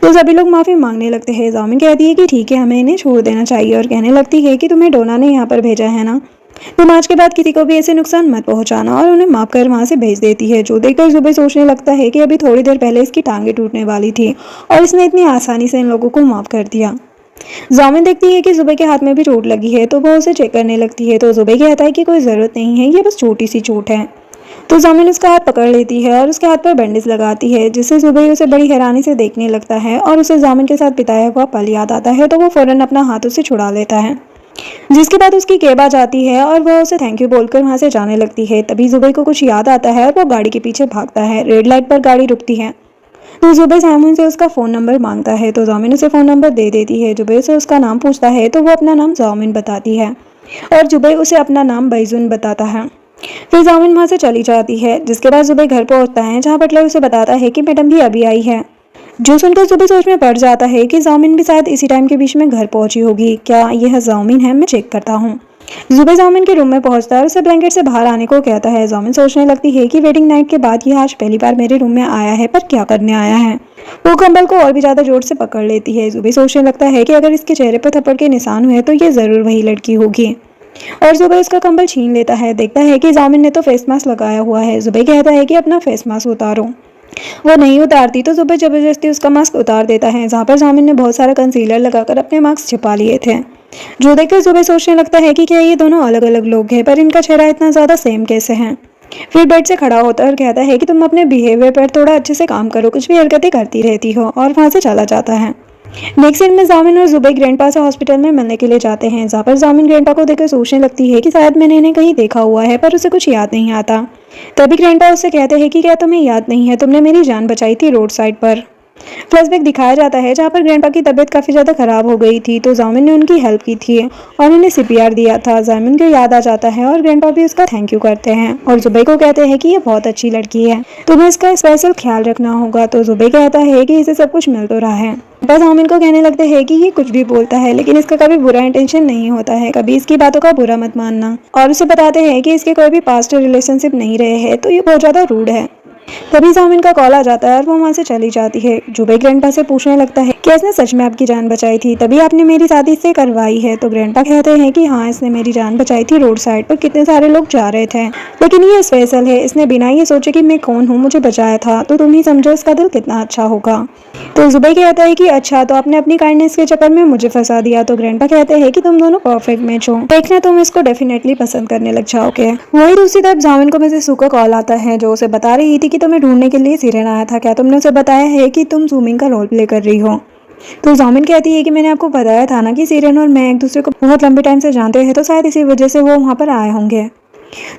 तो सभी लोग माफी मांगने लगते हैं। जामिन कहती है कि ठीक है, हमें इन्हें छोड़ देना चाहिए और कहने लगती है कि तुम्हें डोना ने यहाँ पर भेजा है ना, तुम आज के बाद किसी को भी ऐसे नुकसान मत पहुंचाना, और उन्हें माफ कर वहां से भेज देती है। जो देखकर जुबई सोचने लगता है कि अभी थोड़ी देर पहले इसकी टांगे टूटने वाली थी और इसने इतनी आसानी से इन लोगों को माफ कर दिया। जामिन देखती है कि जुबई के हाथ में भी चोट लगी है, तो वह उसे चेक करने लगती है। तो जुबई कहता है कि कोई ज़रूरत नहीं है, ये बस छोटी सी चोट है। तो जामिन उसका हाथ पकड़ लेती है और उसके हाथ पर बैंडेज लगाती है, जिससे जुबई उसे बड़ी हैरानी से देखने लगता है और उसे जामिन के साथ बिताया हुआ पल याद आता है। तो वो फौरन अपना हाथ उससे छुड़ा लेता है। जिसके बाद उसकी कैब आ जाती है और वह उसे थैंक यू बोलकर वहां से जाने लगती है। तभी जुबई को कुछ याद आता है और वो गाड़ी के पीछे भागता है। रेड लाइट पर गाड़ी रुकती है, तो जुबई जामिन से उसका फ़ोन नंबर मांगता है। तो जामिन उसे फ़ोन नंबर दे देती है। जुबई से उसका नाम पूछता है, तो वो अपना नाम जामिन बताती है और जुबई उसे अपना नाम बैजुन बताता है। फिर जामिन वहाँ से चली जाती है। जिसके बाद जुबई घर पहुँचता है, जहाँ बटलर उसे बताता है कि मैडम भी अभी आई है। जो सुनकर जुबई सोच में पड़ जाता है कि जामिन भी शायद इसी टाइम के बीच में घर पहुंची होगी। क्या यह जामिन है, मैं चेक करता हूँ। जुबई जामिन के रूम में पहुंचता है और उसे ब्लैंकेट से बाहर आने को कहता है। जामिन सोचने लगती है कि वेडिंग नाइट के बाद यह आज पहली बार मेरे रूम में आया है, पर क्या करने आया है। वो कंबल को और भी ज्यादा जोर से पकड़ लेती है। जुबई सोचने लगता है कि अगर इसके चेहरे पर थप्पड़ के निशान हुए तो ये जरूर वही लड़की होगी, और जुबई उसका कंबल छीन लेता है। देखता है कि जामिन ने तो फेस मास्क लगाया हुआ है। जुबई कहता है कि अपना फेस मास्क उतारो। वो नहीं उतारती, तो जुबई जबरदस्ती उसका मास्क उतार देता है, जहाँ पर जामिन ने बहुत सारा कंसीलर लगाकर अपने मास्क छिपा लिए थे। जो देखकर जुबई सोचने लगता है कि क्या ये दोनों अलग अलग लोग हैं, पर इनका चेहरा इतना ज़्यादा सेम कैसे है। फिर बेड से खड़ा होता है और कहता है कि तुम अपने बिहेवियर पर थोड़ा अच्छे से काम करो, कुछ भी हरकतें करती रहती हो, और वहाँ से चला जाता है। नेक्स्ट सीन में जामिन और जुबई ग्रैंडपा से हॉस्पिटल में मिलने के लिए जाते हैं, जहाँ पर जामिन ग्रैंडपा को देखकर सोचने लगती है कि शायद मैंने इन्हें कहीं देखा हुआ है, पर उसे कुछ याद नहीं आता। तभी ग्रैंडपा उससे कहते हैं कि क्या तुम्हें याद नहीं है, तुमने मेरी जान बचाई थी रोड साइड पर। फ्लैशबैक दिखाया जाता है जहाँ पर ग्रैंडपा की तबीयत काफ़ी ज़्यादा ख़राब हो गई थी, तो जामिन ने उनकी हेल्प की थी और उन्हें सीपीआर दिया था। जामिन को याद आ जाता है और ग्रैंडपा भी उसका थैंक यू करते हैं और जुबे को कहते हैं कि ये बहुत अच्छी लड़की है, तुम्हें इसका स्पेशल ख्याल रखना होगा। तो जुबे कहता है कि इसे सब कुछ मिल तो रहा है। बस जामिन को कहने लगते हैं कि ये कुछ भी बोलता है लेकिन इसका कभी बुरा इंटेंशन नहीं होता है, कभी इसकी बातों का बुरा मत मानना, और उसे बताते हैं कि इसके कोई भी पास्ट रिलेशनशिप नहीं रहे हैं, तो ये बहुत ज़्यादा रूड है। तभी जामिन का कॉल आ जाता है और वो वहाँ से चली जाती है। जुबे ग्रैंडपा से पूछने लगता है कि इसने सच में आपकी जान बचाई थी, तभी आपने मेरी शादी इससे करवाई है। तो ग्रैंडपा कहते हैं कि हाँ, इसने मेरी जान बचाई थी, रोड साइड पर कितने सारे लोग जा रहे थे, लेकिन ये स्पेशल है, इसने बिना ये सोचे कि मैं कौन हूँ मुझे बचाया था, तो तुम ही समझो इसका दिल कितना अच्छा होगा। तो जुबे कहता है कि अच्छा, तो आपने अपनी काइंडनेस के चक्कर में मुझे फंसा दिया। तो ग्रैंडपा कहते हैं कि तुम दोनों परफेक्ट मैच हो, देखना तुम इसको डेफिनेटली पसंद करने लग जाओगे। वही दूसरी तरफ जामिन को मिसेस सू का कॉल आता है जो उसे बता रही थी कि तुम्हें ढूंढने के लिए सिरेन आया था, क्या तुमने उसे बताया है कि तुम जूमिंग का रोल प्ले कर रही हो। तो जामिन कहती है कि मैंने आपको बताया था ना कि सिरेन और मैं एक दूसरे को बहुत लंबे टाइम से जानते हैं, तो शायद इसी वजह से वो वहाँ पर आए होंगे।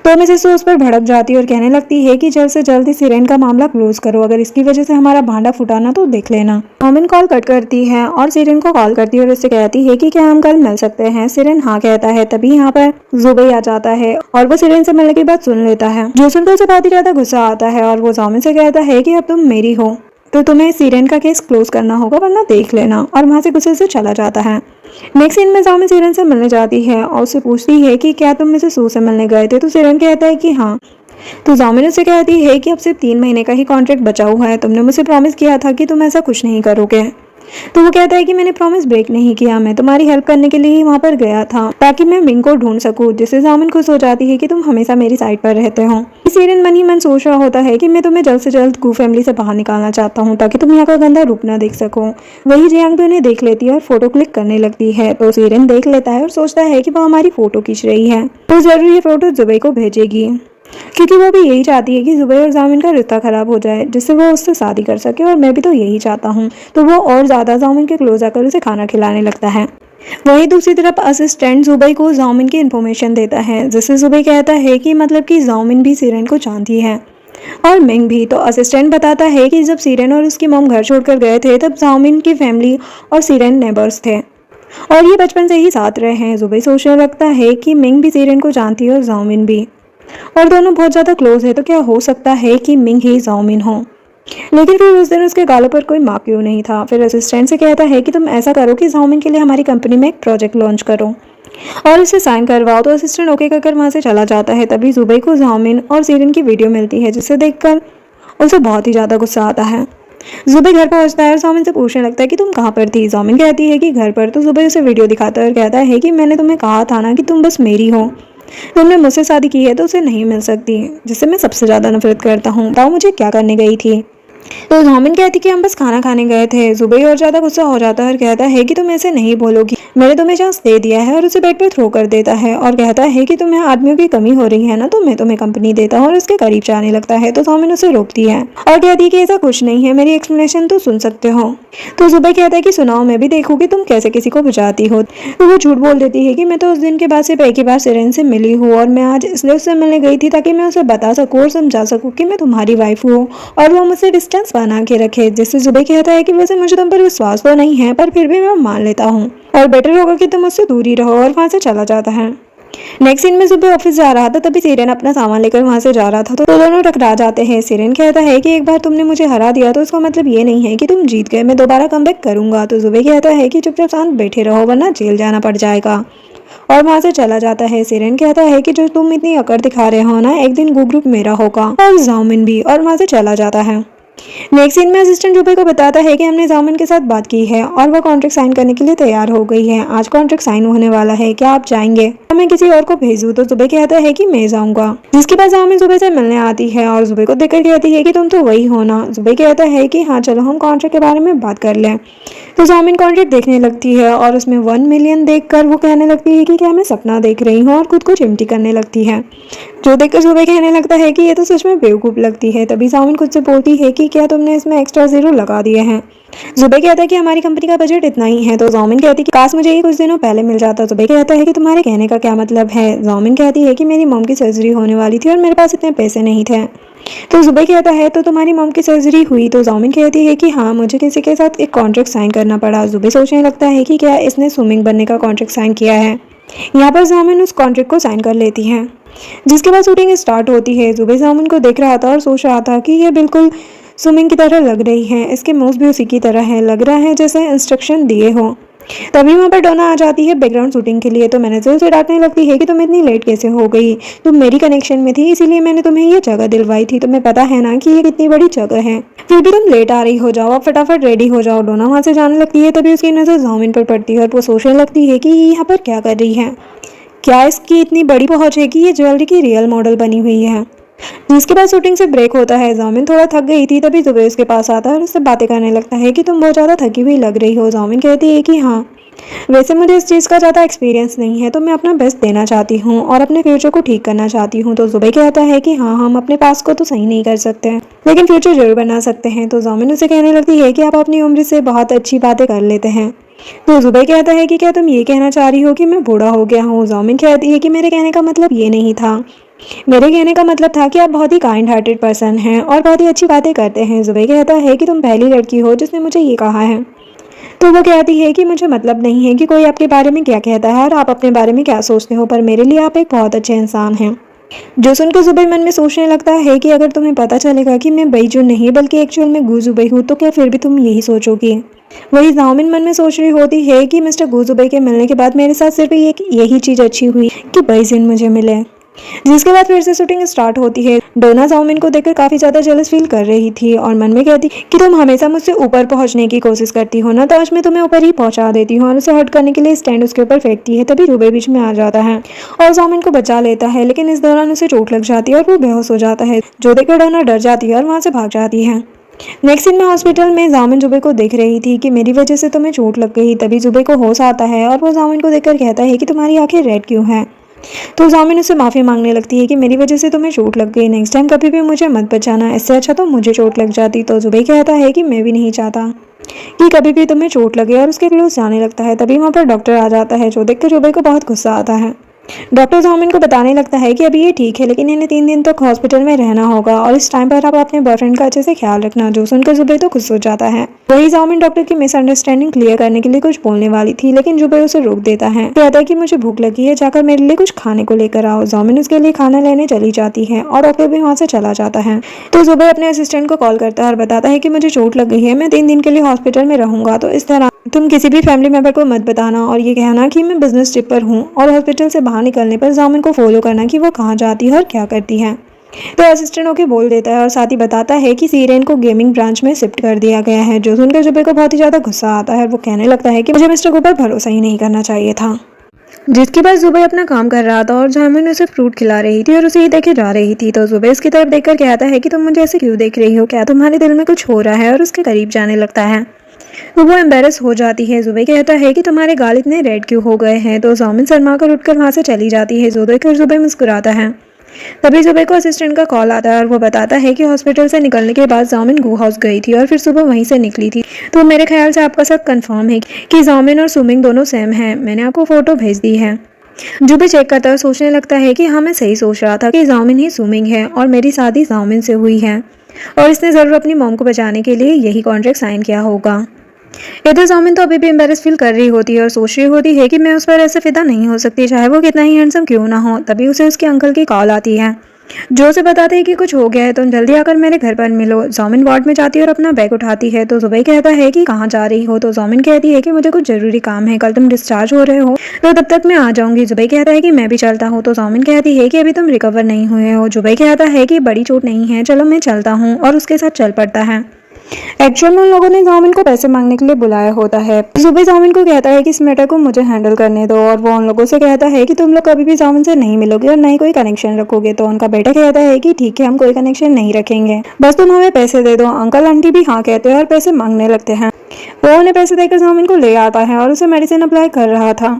तो मिसेस सू उस पर भड़क जाती है और कहने लगती है कि जल्द से जल्द इस सिरेन का मामला क्लोज करो, अगर इसकी वजह से हमारा भांडा फुटाना तो देख लेना। जामिन कॉल कट करती है और सिरेन को कॉल करती है और उससे कहती है कि क्या हम कल मिल सकते हैं। सिरेन हाँ कहता है। तभी यहाँ पर जुबे आ जाता है और वो सिरेन से मिलने की बात सुन लेता है, जो सुनकर उसे बहुत ही ज्यादा गुस्सा आता है और वो जामिन से कहता है कि अब तुम मेरी हो, तो तुम्हें सिरेन का केस क्लोज करना होगा वरना देख लेना, और वहाँ से गुस्से से चला जाता है। नेक्स्ट सीन में जामिन सिरेन से मिलने जाती है और उससे पूछती है कि क्या तुम मिसेस सू से मिलने गए थे। तो सिरेन कहता है कि हाँ। तो जामिन उससे कहती है कि अब सिर्फ 3 महीने का ही कॉन्ट्रैक्ट बचा हुआ है, तुमने मुझे प्रॉमिस किया था कि तुम ऐसा कुछ नहीं करोगे। तो वो कहता है कि मैंने प्रॉमिस ब्रेक नहीं किया, मैं तुम्हारी हेल्प करने के लिए ही वहाँ पर गया था ताकि मैं मिंग को ढूंढ सकूँ, जिससे जामिन खुश हो जाती है कि तुम हमेशा मेरी साइड पर रहते हो। सिरेन मन ही मन सोच रहा होता है कि मैं तुम्हें जल्द से जल्द गू फैमिली से बाहर निकालना चाहता हूँ ताकि तुम यहाँ का गंदा रूप ना देख सको। वही जियांग भी उन्हें देख लेती है और फोटो क्लिक करने लगती है। तो सिरेन देख लेता है और सोचता है कि वो हमारी फोटो खींच रही है, तो जरूर ये फोटो जुबे को भेजेगी, क्योंकि वो भी यही चाहती है कि जुबे और जामिन का रिश्ता खराब हो जाए जिससे वो उससे शादी कर सके, और मैं भी तो यही चाहता हूँ। तो वो और ज़्यादा जामिन के क्लोज आकर उसे खाना खिलाने लगता है। वहीं दूसरी तरफ असिस्टेंट जुबे को जामिन की इन्फॉर्मेशन देता है, जिससे जुबे कहता है कि मतलब कि जामिन भी सिरेन को जानती है और मिंग भी। तो असिस्टेंट बताता है कि जब सिरेन और उसकी मॉम घर छोड़कर गए थे तब जामिन की फैमिली और सिरेन नेबर्स थे और ये बचपन से ही साथ रहे हैं। जुबे सोचने लगता है कि मिंग भी सिरेन को जानती है और जामिन भी, और दोनों बहुत ज़्यादा क्लोज है, तो क्या हो सकता है कि मिंग ही जामिन हो। लेकिन फिर उस दिन उसके गालों पर कोई मार्क क्यों नहीं था। फिर असिस्टेंट से कहता है कि तुम ऐसा करो कि जामिन के लिए हमारी कंपनी में एक प्रोजेक्ट लॉन्च करो और उसे साइन करवाओ। तो असिस्टेंट ओके कर वहाँ से चला जाता है। तभी जुबे को जामिन और सिरेन की वीडियो मिलती है, जिसे देखकर उसे बहुत ही ज़्यादा गुस्सा आता है। जुबे घर पहुंचता है और जामिन से पूछने लगता है कि तुम कहाँ पर थी। जामिन कहती है कि घर पर। तो जुबे उसे वीडियो दिखाता है और कहता है कि मैंने तुम्हें कहा था ना कि तुम बस मेरी हो, तुमने मुझसे शादी की है तो उसे नहीं मिल सकती, जिससे मैं सबसे ज़्यादा नफरत करता हूँ, बताओ मुझे क्या करने गई थी। तो जामिन कहती कि हम बस खाना खाने गए थे। जुबे और ज़्यादा गुस्सा हो जाता है और कहता है कि तुम ऐसे नहीं बोलोगी, मैंने तुम्हें चांस दे दिया है, और उसे बेड पर थ्रो कर देता है और कहता है कि तुम्हें आदमियों की कमी हो रही है ना, तो मैं तुम्हें कंपनी देता हूँ, और उसके करीब जाने लगता है। तो जामिन उसे रोकती है और कहती है कि ऐसा कुछ नहीं है, मेरी एक्सप्लेनेशन तो सुन सकते हो। तो जुबे कहता है कि सुनाओ, मैं भी देखूँ कि तुम कैसे किसी को बुझाती हो। तो वो झूठ बोल देती है कि मैं तो उस दिन के बाद सिर्फ एक ही बार सिरेन से मिली हूँ और मैं आज इसलिए उससे मिलने गई थी ताकि मैं उसे बता सकूँ और समझा सकूँ कि मैं तुम्हारी वाइफ हूँ और वो मुझसे डिस्टेंस बना के रखे। जिससे जुबे कहता है कि वैसे मुझे तुम पर विश्वास तो नहीं है, पर फिर भी मैं मान लेता हूँ और बेटर होगा कि तुम मुझसे दूर ही रहो, और वहाँ से चला जाता है। नेक्स्ट सीन में जुबे ऑफिस जा रहा था, तभी सिरेन अपना सामान लेकर वहां से जा रहा था, तो दोनों टकरा जाते हैं। सिरेन कहता है कि एक बार तुमने मुझे हरा दिया तो इसका मतलब ये नहीं है कि तुम जीत गए, मैं दोबारा कमबैक करूंगा। तो जुबे कहता है कि चुपचाप शांत बैठे रहो वरना जेल जाना पड़ जाएगा, और वहां से चला जाता है। सिरेन कहता है कि जो तुम इतनी अकड़ दिखा रहे हो ना, एक दिन गू ग्रुप मेरा होगा और जामिन भी, और वहां से चला जाता है। नेक्स्ट सीन में असिस्टेंट जुबे को बताता है कि हमने जामिन के साथ बात की है और वह कॉन्ट्रैक्ट साइन करने के लिए तैयार हो गई है। आज कॉन्ट्रैक्ट साइन होने वाला है, क्या आप जाएंगे? मैं किसी और को भेजूं? तो जुबे कहता है कि मैं जाऊंगा, जिसके बाद जामिन जुबे से मिलने आती है और जुबे को देखकर कहती है कि तुम तो वही हो ना। जुबे कहता है कि हाँ चलो हम कॉन्ट्रैक्ट के बारे में बात कर लें। तो जामिन कॉन्ट्रैक्ट देखने लगती है और उसमें 1 मिलियन देखकर वो कहने लगती है कि क्या मैं सपना देख रही हूँ, और खुद को चिमटी करने लगती है, जो देखकर जुबे कहने लगता है कि ये तो सच में बेवकूफ़ लगती है। तभी जामिन खुद से बोलती है कि क्या तुमने इसमें एक्स्ट्रा ज़ीरो लगा दिए हैं। जुबे कहता है कि हमारी कंपनी का बजट इतना ही है। तो जामिन कहती है कि काश मुझे ये कुछ दिनों पहले मिल जाता। जुबे कहता है कि तुम्हारे कहने का क्या मतलब है। जामिन कहती है कि मेरी मॉम की सर्जरी होने वाली थी और मेरे पास इतने पैसे नहीं थे। तो जुबे कहता है तो तुम्हारी मॉम की सर्जरी हुई? तो जामिन कहती है कि हाँ, मुझे किसी के साथ एक कॉन्ट्रैक्ट साइन करना पड़ा। जुबे सोचने लगता है कि क्या इसने स्विमिंग बनने का कॉन्ट्रैक्ट साइन किया है। यहाँ पर जामिन उस कॉन्ट्रैक्ट को साइन कर लेती हैं, जिसके बाद शूटिंग स्टार्ट होती है। जुबे जामिन को देख रहा था और सोच रहा था कि यह बिल्कुल स्विमिंग की तरह लग रही है, इसके मूव्स भी उसी की तरह है, लग रहा है जैसे इंस्ट्रक्शन दिए हो। तभी वहाँ पर डोना आ जाती है बैकग्राउंड शूटिंग के लिए। तो मैनेजर उसे डांटने लगती है कि तुम इतनी लेट कैसे हो गई, तुम मेरी कनेक्शन में थी इसीलिए मैंने तुम्हें ये जगह दिलवाई थी, तुम्हें पता है ना कि ये कितनी बड़ी जगह है, फिर भी तुम लेट आ रही हो, जाओ अब फटाफट रेडी हो जाओ। डोना वहाँ से जाने लगती है, तभी उसकी नज़र जामिन पर पड़ती है और वो सोचने लगती है कि ये यहाँ पर क्या कर रही है, क्या इसकी इतनी बड़ी पहुँच है कि ये ज्वेलरी की रियल मॉडल बनी हुई है। जिसके बाद शूटिंग से ब्रेक होता है। जामिन थोड़ा थक गई थी, तभी जुबेर उसके पास आता है और उससे बातें करने लगता है कि तुम बहुत ज़्यादा थकी हुई लग रही हो। जामिन कहती है कि हाँ, वैसे मुझे इस चीज़ का ज़्यादा एक्सपीरियंस नहीं है, तो मैं अपना बेस्ट देना चाहती हूँ और अपने फ्यूचर को ठीक करना चाहती हूँ। तो जुबेर कहता है कि हाँ, हम अपने पास को तो सही नहीं कर सकते हैं, लेकिन फ्यूचर जरूर बना सकते हैं। तो जामिन उसे कहने लगती है कि आप अपनी उम्र से बहुत अच्छी बातें कर लेते हैं। तो जुबेर कहता है कि क्या तुम ये कहना चाह रही हो कि मैं बूढ़ा हो गया हूँ? जामिन कहती है कि मेरे कहने का मतलब ये नहीं था, मेरे कहने का मतलब था कि आप बहुत ही काइंड हार्टेड पर्सन हैं और बहुत ही अच्छी बातें करते हैं। जुबेर कहता है कि तुम पहली लड़की हो जिसने मुझे ये कहा है। तो वो कहती है कि मुझे मतलब नहीं है कि कोई आपके बारे में क्या कहता है और आप अपने बारे में क्या सोचते हो, पर मेरे लिए आप एक बहुत अच्छे इंसान हैं। जो सुनकर जुबेर मन में सोचने लगता है कि अगर तुम्हें पता चलेगा कि मैं बैजू नहीं बल्कि एक्चुअल में गुजुबे हूँ तो क्या फिर भी तुम यही सोचोगी। वही जामिन मन में सोच रही होती है कि मिस्टर गुजुबे के मिलने के बाद मेरे साथ सिर्फ एक यही चीज़ अच्छी हुई कि बैजिन मुझे मिले। जिसके बाद फिर से शूटिंग स्टार्ट होती है। डोना जामिन को देखकर काफ़ी ज़्यादा जेलस फील कर रही थी और मन में कहती कि तुम हमेशा मुझसे ऊपर पहुंचने की कोशिश करती हो ना, तो आज मैं तुम्हें ऊपर ही पहुंचा देती हूँ। और उसे हट करने के लिए स्टैंड उसके ऊपर फेंकती है, तभी जुबेर बीच में आ जाता है और जामिन को बचा लेता है, लेकिन इस दौरान उसे चोट लग जाती है और वो बेहोश हो जाता है, जो देखकर डोना डर जाती है और वहाँ से भाग जाती है। नेक्स्ट सीन में हॉस्पिटल में जामिन जुबेर को देख रही थी कि मेरी वजह से तुम्हें चोट लग गई। तभी जुबेर को होश आता है और वो जामिन को देखकर कहता है कि तुम्हारी आंखें रेड क्यों हैं। तो जामिन उससे माफ़ी मांगने लगती है कि मेरी वजह से तुम्हें चोट लग गई, नेक्स्ट टाइम कभी भी मुझे मत बचाना, इससे अच्छा तो मुझे चोट लग जाती। तो जुबेर कहता है कि मैं भी नहीं चाहता कि कभी भी तुम्हें चोट लगे और उसके क्लोज जाने लगता है। तभी वहाँ पर डॉक्टर आ जाता है, जो देखकर जुबेर को बहुत गुस्सा आता है। डॉक्टर जामिन को बताने लगता है कि अभी ये ठीक है, लेकिन इन्हें 3 दिन तक हॉस्पिटल में रहना होगा और इस टाइम पर आप अपने बॉयफ्रेंड का अच्छे से ख्याल रखना। जो सुनकर जुबेर तो खुश हो जाता है। वही जामिन डॉक्टर की मिसअंडरस्टैंडिंग क्लियर करने के लिए कुछ बोलने वाली थी, लेकिन जुबेर उसे रोक देता है। कहता है कि मुझे भूख लगी है, जाकर मेरे लिए कुछ खाने को लेकर आओ। जामिन उसके लिए खाना लेने चली जाती है और डॉक्टर भी वहाँ से चला जाता है। तो जुबेर अपने असिस्टेंट को कॉल करता है और बताता है कि मुझे चोट लग गई है, मैं 3 दिन के लिए हॉस्पिटल में रहूंगा, तो इस तरह तुम किसी भी फैमिली मेंबर को मत बताना और ये कहना कि मैं बिजनेस ट्रिप पर हूँ। और हॉस्पिटल से बाहर निकलने पर जामिन को फॉलो करना कि वो कहाँ जाती है और क्या करती है। तो असिस्टेंट होके बोल देता है और साथ ही बताता है कि सीरेन को गेमिंग ब्रांच में शिफ्ट कर दिया गया है। जो सुनकर जुबेर को बहुत ही ज़्यादा गुस्सा आता है। वो कहने लगता है कि मुझे मिस्टर को पर भरोसा ही नहीं करना चाहिए था। जिसके बाद जुबेर अपना काम कर रहा था और जामिन उसे फ्रूट खिला रही थी और उसे ही देखे जा रही थी। तो जुबेर इसकी तरफ देखकर कहता है कि तुम मुझे ऐसे क्यों देख रही हो, क्या तुम्हारे दिल में कुछ हो रहा है, और उसके करीब जाने लगता है। तो वो एम्बेरस हो जाती है। जुबेर कहता है कि तुम्हारे गाल इतने रेड क्यों हो गए हैं। तो जामिन शर्मा कर उठकर वहाँ से चली जाती है। जो देखकर जुबेर मुस्कुराता है। तभी जुबेर को असिस्टेंट का कॉल आता है और वो बताता है कि हॉस्पिटल से निकलने के बाद जामिन गो हाउस गई थी और फिर सुबह वहीं से निकली थी। तो मेरे ख्याल से आपका सब कंफर्म है कि जामिन और सुमिंग दोनों सेम हैं। मैंने आपको फोटो भेज दी है। जुबेर चेक करता है, सोचने लगता है कि हाँ, मैं सही सोच रहा था कि जामिन ही सुमिंग है और मेरी शादी जामिन से हुई है और इसने ज़रूर अपनी मॉम को बचाने के लिए यही कॉन्ट्रैक्ट साइन किया होगा। इधर जामिन तो अभी भी एम्बेरस फील कर रही होती है और सोच रही होती है कि मैं उस पर ऐसे फिदा नहीं हो सकती, चाहे वो कितना ही हैंडसम क्यों ना हो। तभी उसे उसके अंकल की कॉल आती है, जो उसे बताते हैं कि कुछ हो गया है, तुम जल्दी आकर मेरे घर पर मिलो। जामिन वार्ड में जाती है और अपना बैग उठाती है। तो जुबेर कहता है कि कहाँ जा रही हो। तो जामिन कहती है कि मुझे कुछ जरूरी काम है, कल तुम डिस्चार्ज हो रहे हो तो तब तक मैं आ जाऊंगी। जुबेर कहता है कि मैं भी चलता हूँ। तो जामिन कहती है कि अभी तुम रिकवर नहीं हुए हो। जुबेर कहता है कि बड़ी चोट नहीं है, चलो मैं चलता हूँ, और उसके साथ चल पड़ता है। एक्चुअल में उन लोगों ने जामिन को पैसे मांगने के लिए बुलाया होता है। जुबेर जामिन को कहता है कि इस मैटर को मुझे हैंडल करने दो और वो उन लोगों से कहता है कि तुम लोग कभी भी जामिन से नहीं मिलोगे और ना ही कोई कनेक्शन रखोगे। तो उनका बेटा कहता है कि ठीक है, हम कोई कनेक्शन नहीं रखेंगे, बस तुम हमें पैसे दे दो। अंकल आंटी भी हाँ कहते हैं और पैसे मांगने लगते हैं। वो उन्हें पैसे देकर जामिन को ले आता है और उसे मेडिसिन अप्लाई कर रहा था।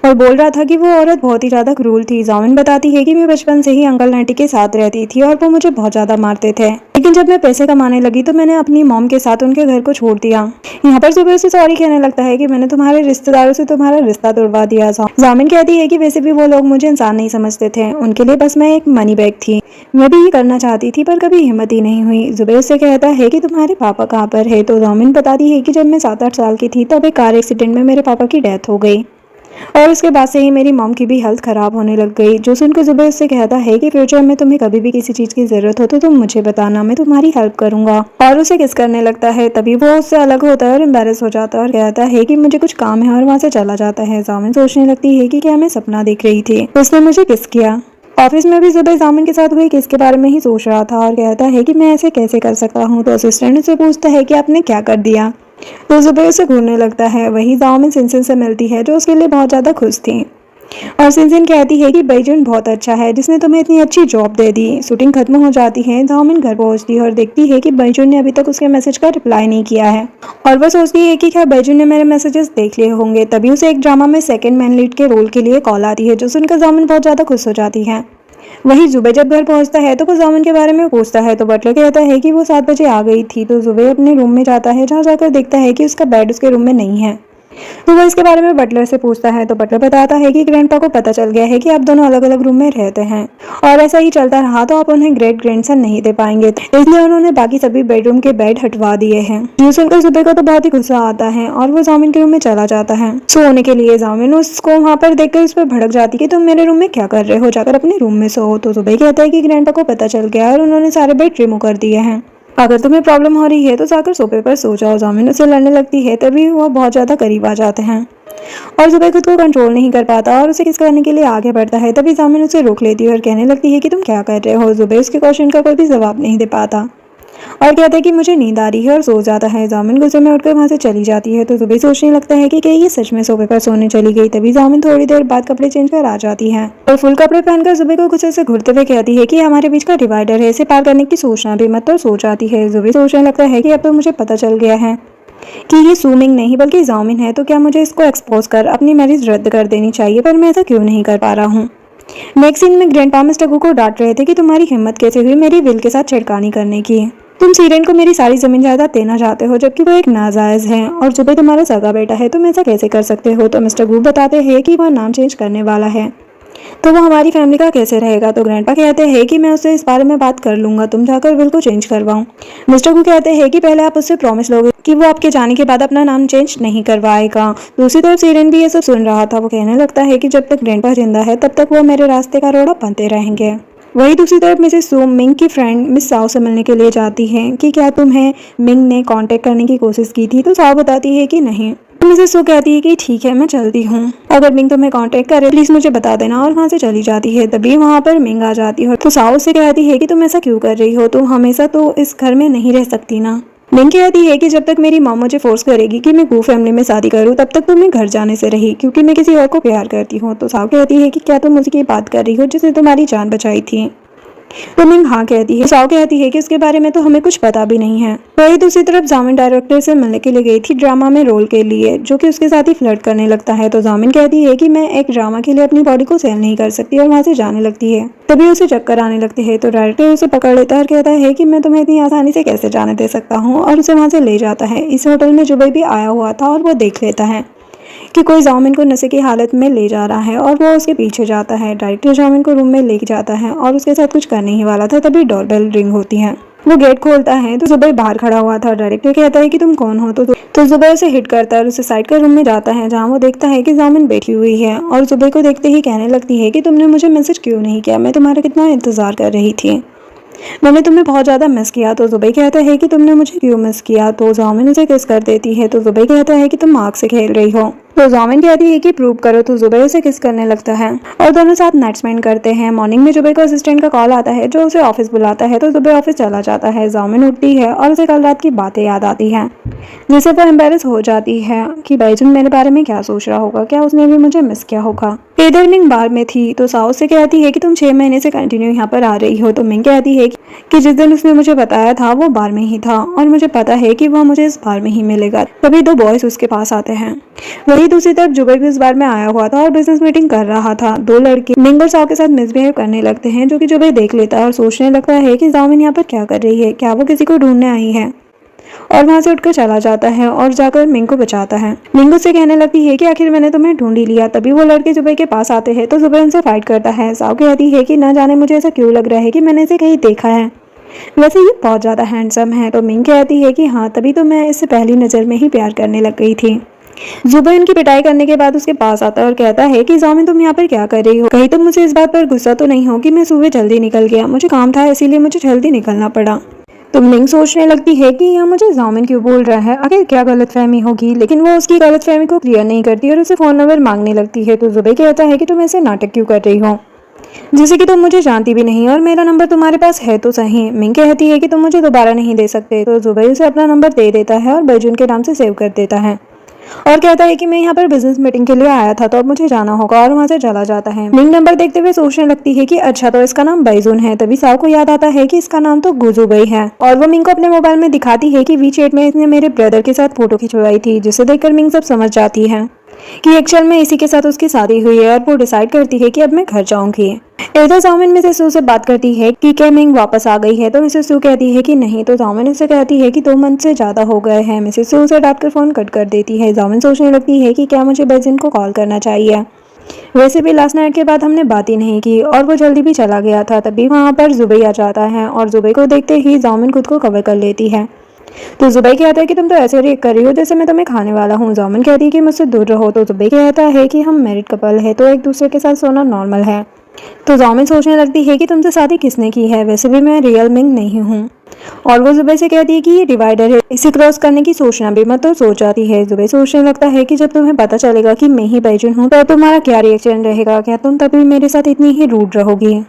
और बोल रहा था कि वो औरत बहुत ही ज़्यादा क्रूर थी। जामिन बताती है कि मैं बचपन से ही अंकल आंटी के साथ रहती थी और वो मुझे बहुत ज़्यादा मारते थे, लेकिन जब मैं पैसे कमाने लगी तो मैंने अपनी मॉम के साथ उनके घर को छोड़ दिया। यहाँ पर सुबह उसे सॉरी कहने लगता है कि मैंने तुम्हारे रिश्तेदारों से तुम्हारा रिश्ता तोड़वा दिया। जामिन कहती है कि वैसे भी वो लोग मुझे इंसान नहीं समझते थे, उनके लिए बस मैं एक मनी बैग थी। मैं भी ये करना चाहती थी पर कभी हिम्मत ही नहीं हुई। जुबैर उससे कहता है कि तुम्हारे पापा कहाँ पर है, तो जामिन बताती है कि जब मैं 7-8 साल की थी तब एक कार एक्सीडेंट में मेरे पापा की डेथ हो गई और उसके बाद से ही मेरी मॉम की भी हेल्थ खराब होने लग गई। जो सुनकर जुबैर उससे कहता है कि फ्यूचर में तुम्हें कभी भी किसी चीज़ की ज़रूरत हो तो तुम मुझे बताना, मैं तुम्हारी हेल्प करूंगा। और उसे किस करने लगता है। तभी वो उससे अलग होता है और एम्बेरस हो जाता है और कहता है कि मुझे कुछ काम है और वहाँ से चला जाता है। जामिन सोचने लगती है कि क्या मैं सपना देख रही थी, उसने मुझे किस किया। ऑफिस में भी जुबैर जामिन के साथ हुई किस के बारे में ही सोच रहा था और कहता है कि मैं ऐसे कैसे कर सकता हूँ। तो असिस्टेंट उससे पूछता है कि आपने क्या कर दिया, तो जुबैर उसे घूरने लगता है। वही जामिन सिनसिन से मिलती है जो उसके लिए बहुत ज़्यादा खुश थी और सिनसिन कहती है कि बैजुन बहुत अच्छा है जिसने तुम्हें इतनी अच्छी जॉब दे दी। शूटिंग खत्म हो जाती है। जामिन घर पहुंचती है और देखती है कि बैजुन ने अभी तक उसके मैसेज का रिप्लाई नहीं किया है और वह सोचती है कि क्या बैजुन ने मेरे मैसेजेस देख लिए होंगे। तभी उसे एक ड्रामा में सेकंड मैन लीड के रोल के लिए कॉल आती है जो सुनकर जामिन बहुत ज़्यादा खुश हो जाती है। वही जुबैर जब घर पहुंचता है तो वो जामिन के बारे में पूछता है तो बटलर कहता है कि वो 7 बजे आ गई थी। तो जुबैर अपने रूम में जाता है जहाँ जाकर देखता है कि उसका बेड उसके रूम में नहीं है। तो वो इसके बारे में बटलर से पूछता है तो बटलर बताता है कि ग्रैंडपा को पता चल गया है कि आप दोनों अलग अलग रूम में रहते हैं और ऐसा ही चलता रहा तो आप उन्हें ग्रेट ग्रैंडसन नहीं दे पाएंगे, इसलिए उन्होंने बाकी सभी बेडरूम के बेड हटवा दिए हैं। ये सुनकर जुबैर को तो बहुत ही गुस्सा आता है और वो जामिन के रूम में चला जाता है सोने के लिए। जामिन उसको वहाँ पर देखकर उस पर भड़क जाती है कि तुम मेरे रूम में क्या कर रहे हो, जाकर अपने रूम में सो। तो जुबैर कहता है कि ग्रैंडपा को पता चल गया और उन्होंने सारे बेड रिमूव कर दिए हैं, अगर तुम्हें प्रॉब्लम हो रही है तो जाकर सोफे पर सो जाओ। जामिन उससे लड़ने लगती है तभी वो बहुत ज़्यादा करीब आ जाते हैं और जुबैर खुद को कंट्रोल नहीं कर पाता और उसे किस करने के लिए आगे बढ़ता है। तभी जामिन उसे रोक लेती है और कहने लगती है कि तुम क्या कर रहे हो। जुबैर उसके क्वेश्चन का कोई भी जवाब नहीं दे पाता और कहता है कि मुझे नींद आ रही है और सो जाता है। जामिन गुस्से में उठकर वहाँ से चली जाती है तो जुबैर सोचने लगता है कि क्या ये सच में सोफे पर सोने चली गई। तभी जामिन थोड़ी देर बाद कपड़े चेंज कर आ जाती है और फुल कपड़े पहनकर जुबैर को गुस्से से घूरते हुए कहती है कि हमारे बीच का डिवाइडर है, इसे पार करने की सोचना भी मत। और सो जाती है। जुबैर सोचने लगता है कि अब तो मुझे पता चल गया है कि ये सुमिंग नहीं बल्कि जामिन है, तो क्या मुझे इसको एक्सपोज कर अपनी मैरिज रद्द कर देनी चाहिए, पर मैं ऐसा क्यों नहीं कर पा रहा हूँ। नेक्स्ट सीन में ग्रैंडपा मिस टगू को डांट रहे थे कि तुम्हारी हिम्मत कैसे हुई मेरी विल के साथ छिड़कानी करने की, तुम सीरेन को मेरी सारी जमीन जायदाद देना चाहते हो जबकि वो एक नाजायज है और जुबैर तुम्हारा सगा बेटा है, तुम ऐसा कैसे कर सकते हो। तो मिस्टर गू बताते हैं कि वह नाम चेंज करने वाला है तो वो हमारी फैमिली का कैसे रहेगा। तो ग्रैंडपा कहते हैं कि मैं उससे इस बारे में बात कर लूंगा, तुम जाकर विल को चेंज करवाओ। मिस्टर गू कहते हैं कि पहले आप उससे प्रॉमिस लोगे कि वो आपके जाने के बाद अपना नाम चेंज नहीं करवाएगा। दूसरी तरफ सीरेन भी ये सब सुन रहा था। वो कहने लगता है कि जब तक ग्रैंडपा जिंदा है तब तक वो मेरे रास्ते का रोड़ा बनते रहेंगे। वही दूसरी तरफ मिसेस सू मिंग की फ्रेंड मिस साओ से मिलने के लिए जाती है कि क्या तुम्हें मिंग ने कांटेक्ट करने की कोशिश की थी। तो साओ बताती है कि नहीं। मिसेस सू कहती है कि ठीक है मैं चलती हूँ, अगर मिंग तुम्हें कांटेक्ट करे प्लीज मुझे बता देना, और वहाँ से चली जाती है। तभी वहाँ पर मिंग आ जाती है तो साओ से कहती है कि तुम ऐसा क्यों कर रही हो, तुम हमेशा तो इस घर में नहीं रह सकती ना। मिंग कहती है कि जब तक मेरी मॉम मुझे फोर्स करेगी कि मैं गू फैमिली में शादी करूं तब तक तो मैं घर जाने से रही क्योंकि मैं किसी और को प्यार करती हूँ। तो साओ कहती है कि क्या तुम मुझे बात कर रही हो जिसने तुम्हारी जान बचाई थी। तो मिंग हाँ कहती है। साओ कहती है कि इसके बारे में तो हमें कुछ पता भी नहीं है। वही दूसरी तरफ जामिन डायरेक्टर से मिलने के लिए गई थी ड्रामा में रोल के लिए, जो कि उसके साथ ही फ्लर्ट करने लगता है। तो जामिन कहती है कि मैं एक ड्रामा के लिए अपनी बॉडी को सेल नहीं कर सकती और वहाँ से जाने लगती है। तभी उसे चक्कर आने लगते हैं तो डायरेक्टर उसे पकड़ लेता है और कहता है कि मैं तुम्हें इतनी आसानी से कैसे जाने दे सकता हूँ, और उसे वहाँ से ले जाता है। इस होटल में जुबैर भी आया हुआ था और वो देख लेता है कि कोई जामिन को नशे की हालत में ले जा रहा है और वो उसके पीछे जाता है। डायरेक्टर जामिन को रूम में लेके जाता है और उसके साथ कुछ करने ही वाला था तभी डोरबेल रिंग होती है। वो गेट खोलता है तो जुबैर बाहर खड़ा हुआ था। डायरेक्टर कहता है कि तुम कौन हो। तो जुबैर उसे हिट करता है और उसे साइड कर रूम में जाता है जहाँ वो देखता है कि जामिन बैठी हुई है और जुबैर को देखते ही कहने लगती है कि तुमने मुझे मैसेज क्यों नहीं किया, मैं तुम्हारा कितना इंतजार कर रही थी, मैंने तुम्हें बहुत ज़्यादा मिस किया। तो जुबैर कहता है कि तुमने मुझे क्यों मिस किया। तो जामिन उसे किस कर देती है। तो जुबैर कहता है कि तुम आग से खेल रही हो। तो जामिन कहती है कि प्रूव करो। तो जुबैर उसे किस करने लगता है और दोनों साथ नाइट स्पेंड करते हैं। मॉर्निंग में जुबैर को असिस्टेंट का कॉल आता है जो उसे ऑफिस बुलाता है तो जुबैर ऑफिस चला जाता है। जामिन उठती है और उसे कल रात की बातें याद आती हैं जिससे वो एम्बेरस हो जाती है कि बैजुन मेरे बारे में क्या सोच रहा होगा, क्या उसने भी मुझे मिस किया होगा। इधर मिंग बार में थी तो साओ से कहती है कि तुम 6 महीने से कंटिन्यू यहाँ पर आ रही हो। तो मिंग कहती है कि जिस दिन उसने मुझे बताया था वो बार में ही था और मुझे पता है कि वह मुझे इस बार में ही मिलेगा। तभी 2 बॉयज उसके पास आते हैं। वही दूसरी तरफ जुबैर भी इस बार में आया हुआ था और बिजनेस मीटिंग कर रहा था। दो लड़के मिंग और साओ के साथ मिसबिहेव करने लगते हैं, जो कि जुबैर देख लेता है और सोचने लगता है कि जामिन यहाँ पर क्या कर रही है, क्या वो किसी को ढूंढने आई है, और वहां से उठकर चला जाता है और जाकर मिंग को बचाता है। मिंग उससे कहने लगती है कि आखिर मैंने तुम्हें ढूंढ ही लिया। तभी वो लड़के जुबैर के पास आते हैं तो जुबैर उनसे फाइट करता है। साओ कहती है कि ना जाने मुझे ऐसा क्यों लग रहा है कि मैंने इसे कहीं देखा है, वैसे ये बहुत ज़्यादा हैंडसम है। तो मिंग कहती है कि हाँ, तभी तो मैं इससे पहली नज़र में ही प्यार करने लग गई थी। जुबैर उनकी पिटाई करने के बाद उसके पास आता है और कहता है कि जामिन तुम यहाँ पर क्या कर रही हो, कहीं तुम मुझे इस बात पर गुस्सा तो नहीं हो कि मैं सुबह जल्दी निकल गया, मुझे काम था इसीलिए मुझे जल्दी निकलना पड़ा। तो मिंग सोचने लगती है कि यह मुझे जामिन क्यों बोल रहा है, आखिर क्या गलतफहमी होगी, लेकिन वो उसकी गलतफहमी को क्लियर नहीं करती और उसे फ़ोन नंबर मांगने लगती है। तो जुबैर कहता है कि तुम ऐसे नाटक क्यों कर रही हो, जैसे कि तुम मुझे जानती भी नहीं और मेरा नंबर तुम्हारे पास है तो सही। मिंग कहती है कि तुम मुझे दोबारा नहीं दे सकते। तो जुबैर उसे अपना नंबर दे देता है और बैजुन के नाम से सेव कर देता है और कहता है कि मैं यहाँ पर बिजनेस मीटिंग के लिए आया था तो अब मुझे जाना होगा, और वहाँ से चला जाता है। मिंग नंबर देखते हुए सोचने लगती है कि अच्छा, तो इसका नाम बैजुन है। तभी साओ को याद आता है कि इसका नाम तो गुजुबई है और वो मिंग को अपने मोबाइल में दिखाती है कि वीचैट में इसने मेरे ब्रदर के साथ फोटो खिंचवाई थी, जिसे देखकर मिंग सब समझ जाती है कि एक्चुअल में इसी के साथ उसकी शादी हुई है और वो डिसाइड करती है कि अब मैं घर जाऊंगी। इधर जामिन मिसेस सू से बात करती है कि क्या मिंग वापस आ गई है। तो मिसेस सू कहती है कि नहीं। तो जामिन उससे कहती है कि 2 मंथ से ज्यादा हो गए हैं। मिसेस सू उसे डांटकर फोन कट कर देती है। जामिन सोचने लगती है कि क्या मुझे बेजिन को कॉल करना चाहिए, वैसे भी लास्ट नाइट के बाद हमने बात ही नहीं की और वो जल्दी भी चला गया था। तभी वहाँ पर जुबैर आ जाता है और जुबैर को देखते ही जामिन खुद को कवर कर लेती है। तो जुबैर कहता है कि तुम तो ऐसे रिएक्ट कर रही हो जैसे मैं तुम्हें खाने वाला हूँ। जामिन कहती है कि मुझसे दूर रहो। तो जुबैर कहता है कि हम मैरिड कपल है तो एक दूसरे के साथ सोना नॉर्मल है। तो जामिन सोचने लगती है कि तुमसे शादी किसने की है, वैसे भी मैं रियल मिंग नहीं हूँ। और वो जुबैर से कहती है कि ये डिवाइडर है, इसे क्रॉस करने की सोचना भी मत। तो सोच जाती है। जुबैर सोचने लगता है कि जब तुम्हें पता चलेगा कि मैं ही बैजुन हूँ तो तुम्हारा क्या रिएक्शन रहेगा, क्या तुम तभी मेरे साथ इतनी ही रूड रहोगी।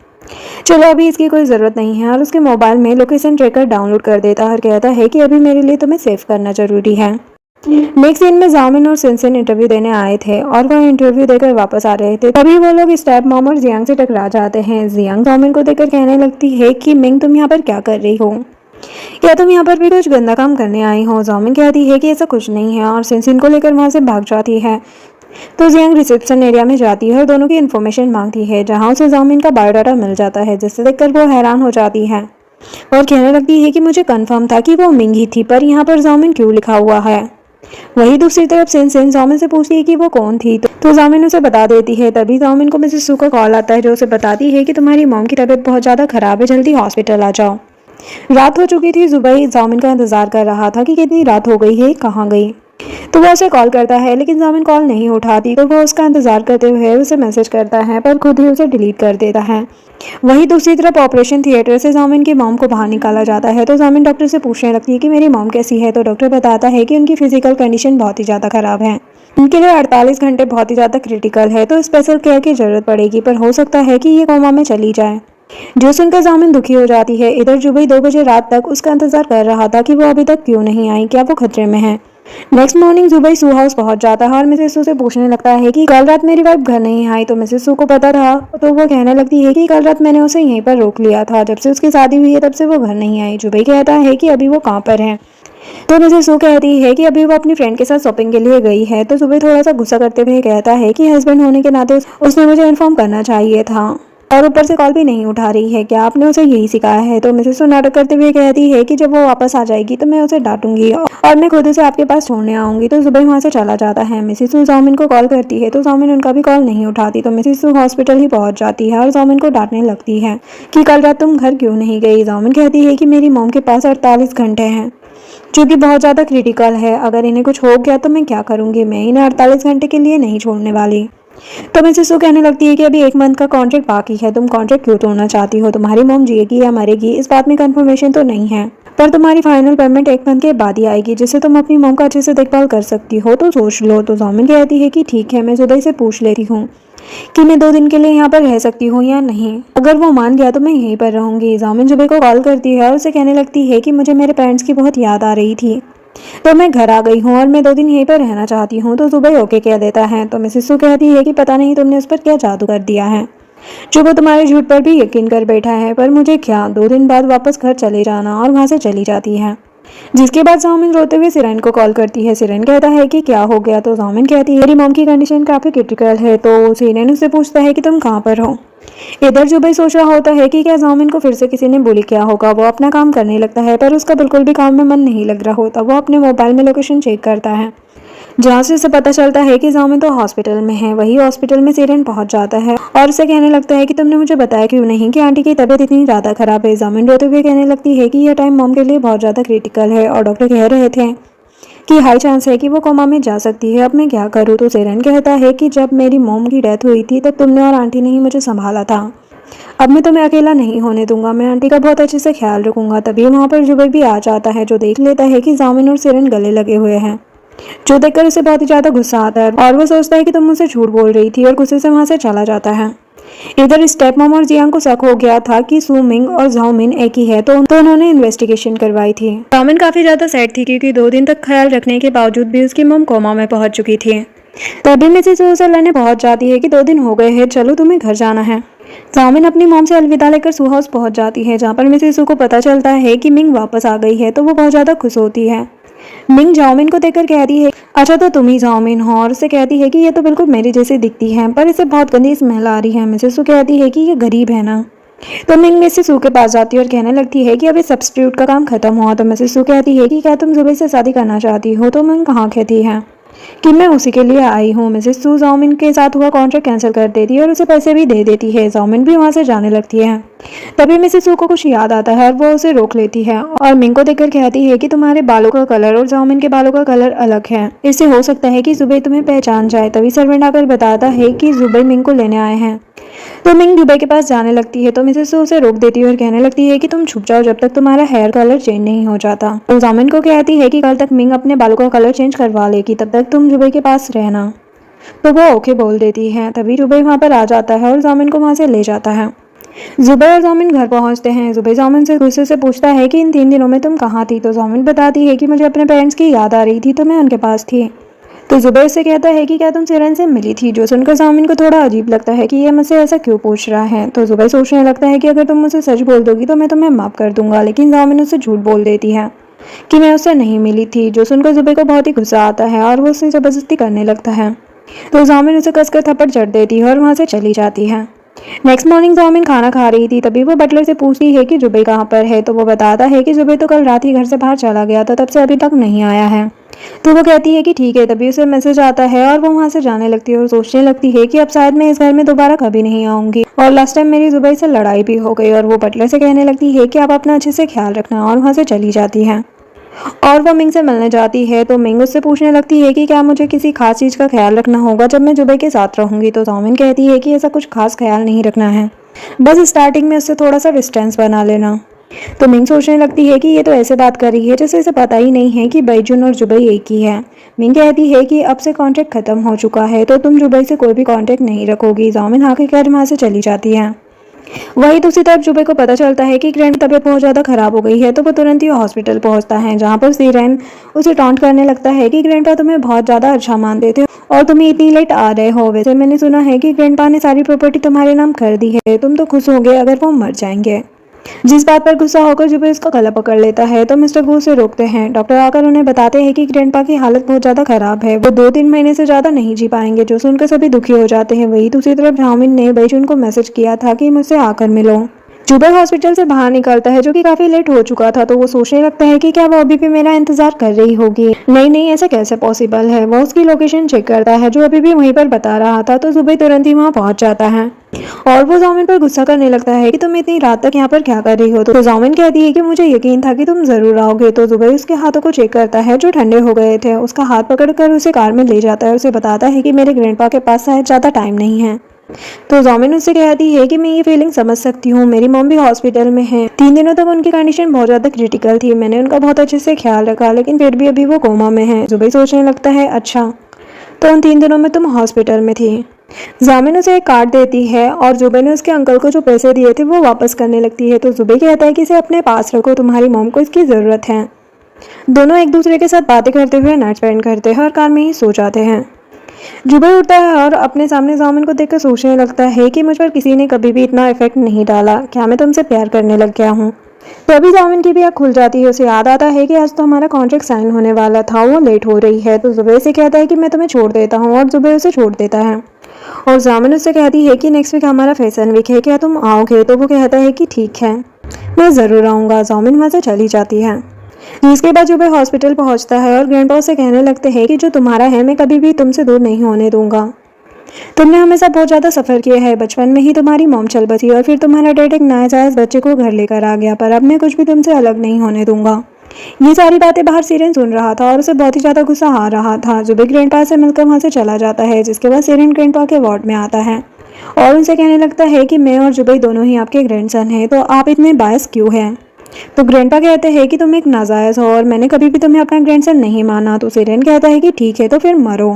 चलो अभी इसकी कोई ज़रूरत नहीं है, और उसके मोबाइल में लोकेशन ट्रैकर डाउनलोड कर देता है और कहता है कि अभी मेरे लिए तुम्हें सेव करना जरूरी है। नेक्स्ट सीन में जामिन और सिनसिन इंटरव्यू देने आए थे और वह इंटरव्यू देकर वापस आ रहे थे। तभी वो लोग स्टेप मॉम और जियांग से टकरा जाते हैं। जियांग जामिन को देखकर कहने लगती है कि मिंग तुम यहाँ पर क्या कर रही हो, क्या तुम यहाँ पर भी कुछ गंदा काम करने आई हो। जामिन कहती है कि ऐसा कुछ नहीं है और सिनसिन को लेकर वहाँ से भाग जाती है। तो जियांग रिसेप्शन एरिया में जाती है और दोनों की इन्फॉर्मेशन मांगती है, जहाँ उसे जामिन का बायोडाटा मिल जाता है, जिसे देखकर वो हैरान हो जाती है और कहने लगती है कि मुझे कंफर्म था कि वो मिंग ही थी, पर यहाँ पर जामिन क्यों लिखा हुआ है। वही दूसरी तरफ सिनसिन जामिन से पूछती है कि वो कौन थी। तो जामिन उसे बता देती है। तभी जामिन को मिसेस सू का कॉल आता है, जो उसे बताती है कि तुम्हारी मॉम की तबीयत बहुत ज़्यादा खराब है, जल्दी हॉस्पिटल आ जाओ। रात हो चुकी थी। जुबैर जामिन का इंतजार कर रहा था कि कितनी रात हो गई है, कहाँ गई। तो वो उसे कॉल करता है लेकिन जामिन कॉल नहीं उठाती। तो वो उसका इंतजार करते हुए उसे मैसेज करता है पर खुद ही उसे डिलीट कर देता है। वही दूसरी तरफ ऑपरेशन थिएटर से जामिन की मॉम को बाहर निकाला जाता है। तो जामिन डॉक्टर से पूछने लगती है कि मेरी मॉम कैसी है। तो डॉक्टर बताता है कि उनकी फिजिकल कंडीशन बहुत ही ज़्यादा खराब है, उनके लिए 48 घंटे बहुत ही ज़्यादा क्रिटिकल है, तो स्पेशल केयर की जरूरत पड़ेगी, पर हो सकता है कि ये कोमा में चली जाए। जो सुनकर जामिन दुखी हो जाती है। इधर जुबैर 2 बजे रात तक उसका इंतजार कर रहा था कि वो अभी तक क्यों नहीं आई, क्या वो खतरे में है। नेक्स्ट मॉर्निंग जुबैर सू हाउस पहुंच जाता है और मिसेस सू से पूछने लगता है कि कल रात मेरी वाइफ घर नहीं आई। तो मिसेस सू को पता था, तो वो कहने लगती है कि कल रात मैंने उसे यहीं पर रोक लिया था, जब से उसकी शादी हुई है तब से वो घर नहीं आई। जुबैर कहता है कि अभी वो कहाँ पर है। तो मिसेस सू कहती है कि अभी वो अपनी फ्रेंड के साथ शॉपिंग के लिए गई है। तो जुबैर थोड़ा सा गुस्सा करते हुए कहता है कि हस्बैंड होने के नाते उसने मुझे इन्फॉर्म करना चाहिए था, और ऊपर से कॉल भी नहीं उठा रही है, क्या आपने उसे यही सिखाया है। तो मिसेस सू नाटक करते हुए कहती है कि जब वो वापस आ जाएगी तो मैं उसे डांटूंगी और मैं खुद उसे आपके पास छोड़ने आऊंगी। तो जुबैर वहाँ से चला जाता है। मिसेस सू जामिन को कॉल करती है तो जामिन उनका भी कॉल नहीं उठाती। तो मिसेस सू हॉस्पिटल ही पहुंच जाती है और जामिन को डांटने लगती है कि कल रात तुम घर क्यों नहीं गई। जामिन कहती है कि मेरी मॉम के पास 48 घंटे हैं, जो कि बहुत ज़्यादा क्रिटिकल है, अगर इन्हें कुछ हो गया तो मैं क्या करूँगी, मैं इन्हें 48 घंटे के लिए नहीं छोड़ने वाली। तो मिसेस सू कहने लगती है कि अभी 1 मंथ का कॉन्ट्रैक्ट बाकी है, तुम कॉन्ट्रैक्ट क्यों तोड़ना चाहती हो, तुम्हारी मॉम जिएगी या मरेगी इस बात में कंफर्मेशन तो नहीं है, पर तुम्हारी फाइनल पेमेंट 1 मंथ के बाद ही आएगी, जिससे तुम अपनी मॉम का अच्छे से देखभाल कर सकती हो, तो सोच लो। तो जामिन कहती है कि ठीक है, मैं जुबैर से पूछ लेती हूँ कि मैं 2 दिन के लिए यहाँ पर रह सकती हूँ या नहीं, अगर वो मान गया तो मैं यहीं पर रहूंगी। जामिन जुबैर को कॉल करती है और उसे कहने लगती है कि मुझे मेरे पेरेंट्स की बहुत याद आ रही थी, तो मैं घर आ गई हूँ और मैं 2 दिन यहीं पर रहना चाहती हूँ। तो जुबैर ओके कह देता है। तो मिसेस सू कहती है कि पता नहीं तुमने उस पर क्या जादू कर दिया है, जो वो तुम्हारे झूठ पर भी यकीन कर बैठा है, पर मुझे क्या, 2 दिन बाद वापस घर चले जाना, और वहाँ से चली जाती है। जिसके बाद जामिन रोते हुए सिरन को कॉल करती है। सिरन कहता है कि क्या हो गया, तो जामिन कहती है मेरी मॉम की कंडीशन काफ़ी क्रिटिकल है। तो सिरन उससे पूछता है कि तुम कहाँ पर हो। इधर जुबई सोच रहा होता है कि क्या जामिन को फिर से किसी ने बुली किया होगा। वो अपना काम करने लगता है पर उसका बिल्कुल भी काम में मन नहीं लग रहा होता। वो अपने मोबाइल में लोकेशन चेक करता है, जहाँ से उसे पता चलता है कि जामिन तो हॉस्पिटल में है। वही हॉस्पिटल में सिरन पहुंच जाता है और उसे कहने लगता है कि तुमने मुझे बताया क्यों नहीं कि आंटी की तबीयत इतनी ज़्यादा खराब है। जामिन रोते हुए कहने लगती है कि यह टाइम मॉम के लिए बहुत ज़्यादा क्रिटिकल है और डॉक्टर कह रहे थे कि हाई चांस है कि वो कोमा में जा सकती है। अब मैं क्या करूँ। तो सिरन कहता है कि जब मेरी मॉम की डेथ हुई थी तब तुमने और आंटी ने ही मुझे संभाला था। अब मैं तुम्हें अकेला नहीं होने दूंगा, मैं आंटी का बहुत अच्छे से ख्याल रखूंगा। तभी वहाँ पर जुबई भी आ जाता है, जो देख लेता है कि जामिन और सिरन गले लगे हुए हैं, जो देखकर उसे बहुत ही ज़्यादा गुस्सा आता है और वो सोचता है कि तुम मुझसे झूठ बोल रही थी और गुस्से से वहाँ से चला जाता है। इधर स्टेप मॉम और जियांग को शक हो गया था कि सू मिंग और जाओ मिन एक ही है, तो उन्होंने इन्वेस्टिगेशन करवाई थी। जाओ मिन काफ़ी ज़्यादा सैड थी क्योंकि 2 दिन तक ख्याल रखने के बावजूद भी उसकी मॉम कोमा में पहुंच चुकी थी। तभी मिसेस सू से लड़ने पहुंच जाती है कि 2 दिन हो गए हैं, चलो तुम्हें घर जाना है। जाओ मिन अपनी मॉम से अलविदा लेकर सू हाउस पहुंच जाती है, जहाँ पर मिसेस सू को पता चलता है कि मिंग वापस आ गई है। तो वो बहुत ज़्यादा खुश होती है। मिंग जाओमिन को देखकर कहती है अच्छा तो तुम ही जाओमिन हो, और उसे कहती है कि ये तो बिल्कुल मेरी जैसी दिखती है पर इसे बहुत गंदी स्मेल आ रही है। मिसेस सू कहती है कि ये गरीब है ना। तो मिंग मिसेस सू के पास जाती है और कहने लगती है कि अभी सब्स्टिट्यूट का काम खत्म हुआ। तो मिसेस सू कहती है कि क्या तुम जुबई से शादी करना चाहती हो। तो मिंग कहाँ कहती है कि मैं उसी के लिए आई हूँ। मिसेस सू जाओमिन के साथ हुआ कॉन्ट्रैक्ट कैंसिल कर देती है और उसे पैसे भी दे देती है। जाओमिन भी वहाँ से जाने लगती है। तभी मिसेस सू को कुछ याद आता है और वो उसे रोक लेती है और मिंग को देखकर कहती है कि तुम्हारे बालों का कलर और जाओमिन के बालों का कलर अलग है, इससे हो सकता है कि जुबई तुम्हें पहचान जाए। तभी सर्वेंट आकर बताता है कि जुबई मिंग को लेने आए हैं। तो मिंग जुबई के पास जाने लगती है, तो मिसेस सू उसे रोक देती है और कहने लगती है कि तुम छुप जाओ जब तक तुम्हारा हेयर कलर चेंज नहीं हो जाता। तो जामिन को कहती है कि कल तक मिंग अपने बालों का कलर चेंज करवा लेगी, तब तक तुम जुबई के पास रहना। तो वो ओके बोल देती है। तभी जुबई वहाँ पर आ जाता है और जामिन को वहाँ से ले जाता है। जुबई और जामिन घर पहुँचते हैं। जुबई जामिन से गुस्से से पूछता है कि इन 3 दिनों में तुम कहाँ थी। तो जामिन बताती है कि मुझे अपने पेरेंट्स की याद आ रही थी तो मैं उनके पास थी। तो जुबैर से कहता है कि क्या तुम सिरन से मिली थी, जो सुनकर जामिन को थोड़ा अजीब लगता है कि ये मुझसे ऐसा क्यों पूछ रहा है। तो जुबैर सोचने लगता है कि अगर तुम मुझसे सच बोल दोगी तो मैं तुम्हें माफ़ कर दूंगा, लेकिन जामिन उससे झूठ बोल देती है कि मैं उससे नहीं मिली थी, जो सुनकर जुबैर को बहुत ही गुस्सा आता है और वो उससे ज़बरदस्ती करने लगता है। तो जामिन उसे कसकर थप्पड़ जड़ देती है और वहाँ से चली जाती है। नेक्स्ट मॉर्निंग जामिन खाना खा रही थी, तभी वो बटलर से पूछती है कि जुबैर कहाँ पर है। तो वो बताता है कि जुबैर तो कल रात ही घर से बाहर चला गया था, तब से अभी तक नहीं आया है। तो वो कहती है कि ठीक है। तभी उसे मैसेज आता है और वो वहाँ से जाने लगती है और सोचने लगती है कि अब शायद मैं इस घर में दोबारा कभी नहीं आऊँगी। और लास्ट टाइम मेरी जुबैर से लड़ाई भी हो गई। और वो बटलर से कहने लगती है कि आप अपना अच्छे से ख्याल रखना, और वहाँ से चली जाती है। और वो मिंग से मिलने जाती है, तो मिंग उससे पूछने लगती है कि क्या मुझे किसी खास चीज़ का ख्याल रखना होगा जब मैं जुबैर के साथ रहूँगी। तो जामिन कहती है कि ऐसा कुछ खास ख्याल नहीं रखना है, बस स्टार्टिंग में उससे थोड़ा सा डिस्टेंस बना लेना। तो मिंग सोचने लगती है कि ये तो ऐसे बात कर रही है जैसे इसे पता ही नहीं है कि बैजुन और जुबैर एक ही है। मिंग कहती है कि अब से कॉन्ट्रैक्ट खत्म हो चुका है, तो तुम जुबैर से कोई भी कॉन्टैक्ट नहीं रखोगी। जामिन हाँ कहकर वहाँ से चली जाती है। वहीं दूसरी तरफ जुबैर को पता चलता है कि ग्रैंड की तबीयत बहुत ज़्यादा खराब हो गई है, तो वो तुरंत ही हॉस्पिटल पहुंचता है, जहां पर सीरेन उसे टॉन्ट करने लगता है कि ग्रैंडपा तुम्हें बहुत ज़्यादा अच्छा मानते थे और तुम इतनी लेट आ रहे हो। वैसे मैंने सुना है कि ग्रैंडपा ने सारी प्रॉपर्टी तुम्हारे नाम कर दी है, तुम तो खुश होगे अगर वो मर जाएंगे। जिस बात पर गुस्सा होकर जुबैर उसका गला पकड़ लेता है, तो मिस्टर वू उसे रोकते हैं। डॉक्टर आकर उन्हें बताते हैं कि ग्रैंडपा की हालत बहुत ज़्यादा खराब है, वो 2-3 महीने से ज़्यादा नहीं जी पाएंगे, जो सुनकर सभी दुखी हो जाते हैं। वही दूसरी तरफ जामिन ने बैजुन को मैसेज किया था कि मुझसे आकर मिलो। जुबैर हॉस्पिटल से बाहर निकलता है, जो कि काफी लेट हो चुका था, तो वो सोचने लगता है कि क्या वो अभी भी मेरा इंतजार कर रही होगी। नहीं नहीं, ऐसा कैसे पॉसिबल है। वो उसकी लोकेशन चेक करता है, जो अभी भी वहीं पर बता रहा था। तो जुबैर तुरंत ही वहाँ पहुंच जाता है और वो जामिन पर गुस्सा करने लगता है कि तुम इतनी रात तक यहाँ पर क्या कर रही हो। तो जामिन कहती है कि मुझे यकीन था कि तुम जरूर आओगे। तो जुबैर उसके हाथों को चेक करता है, जो ठंडे हो गए थे। उसका हाथ पकड़कर उसे कार में ले जाता है और उसे बताता है कि मेरे ग्रैंडपा के पास शायद ज़्यादा टाइम नहीं है। तो जामिन उससे कहती है कि मैं ये फीलिंग समझ सकती हूँ, मेरी मॉम भी हॉस्पिटल में है। 3 दिनों तक उनकी कंडीशन बहुत ज़्यादा क्रिटिकल थी, मैंने उनका बहुत अच्छे से ख्याल रखा, लेकिन फिर भी अभी वो कोमा में है। जुबैर सोचने लगता है अच्छा, तो उन 3 दिनों में तुम हॉस्पिटल में थी। जामिन उसे एक कार्ड देती है और जुबैर ने उसके अंकल को जो पैसे दिए थे वो वापस करने लगती है। तो जुबैर कहता है कि इसे अपने पास रखो, तुम्हारी मॉम को इसकी ज़रूरत है। दोनों एक दूसरे के साथ बातें करते हुए नाइट स्पेंड करते हैं और कार में ही सो जाते हैं। जुबैर उठता है और अपने सामने जामिन को देखकर सोचने लगता है कि मुझ पर किसी ने कभी भी इतना इफेक्ट नहीं डाला, क्या मैं तुमसे प्यार करने लग गया हूँ। तो अभी जामिन की भी आँख खुल जाती है। उसे याद आता है कि आज तो हमारा कॉन्ट्रैक्ट साइन होने वाला था, वो लेट हो रही है। तो जुबैर से कहता है कि मैं तुम्हें छोड़ देता हूँ और जुबैर उसे छोड़ देता है। और जामिन उससे कहती है कि नेक्स्ट वीक हमारा फैशन वीक है, क्या तुम आओगे? तो वो कहता है कि ठीक है, मैं ज़रूर आऊँगा। जामिन वहाँ से चली जाती है। जिसके बाद जुबैर हॉस्पिटल पहुँचता है और ग्रैंडपा उसे कहने लगते हैं कि जो तुम्हारा है मैं कभी भी तुमसे दूर नहीं होने दूंगा। तुमने हमेशा बहुत ज़्यादा सफ़र किया है। बचपन में ही तुम्हारी मॉम चल बसी और फिर तुम्हारा डैड एक नाजायज़ बच्चे को घर लेकर आ गया, पर अब मैं कुछ भी तुमसे अलग नहीं होने दूंगा। ये सारी बातें बाहर सीरेन सुन रहा था और उसे बहुत ही ज़्यादा गुस्सा आ रहा था। जुबैर ग्रैंडपा से मिलकर वहाँ से चला जाता है। जिसके बाद सीरेन ग्रैंडपा के वार्ड में आता है और उनसे कहने लगता है कि मैं और जुबैर दोनों ही आपके ग्रैंडसन हैं, तो आप इतने बायस क्यों हैं? तो ग्रैंडपा कहते हैं कि तुम एक नाजायज़ हो और मैंने कभी भी तुम्हें अपना ग्रैंडसन नहीं माना। तो सीरेन कहता है कि ठीक है, तो फिर मरो,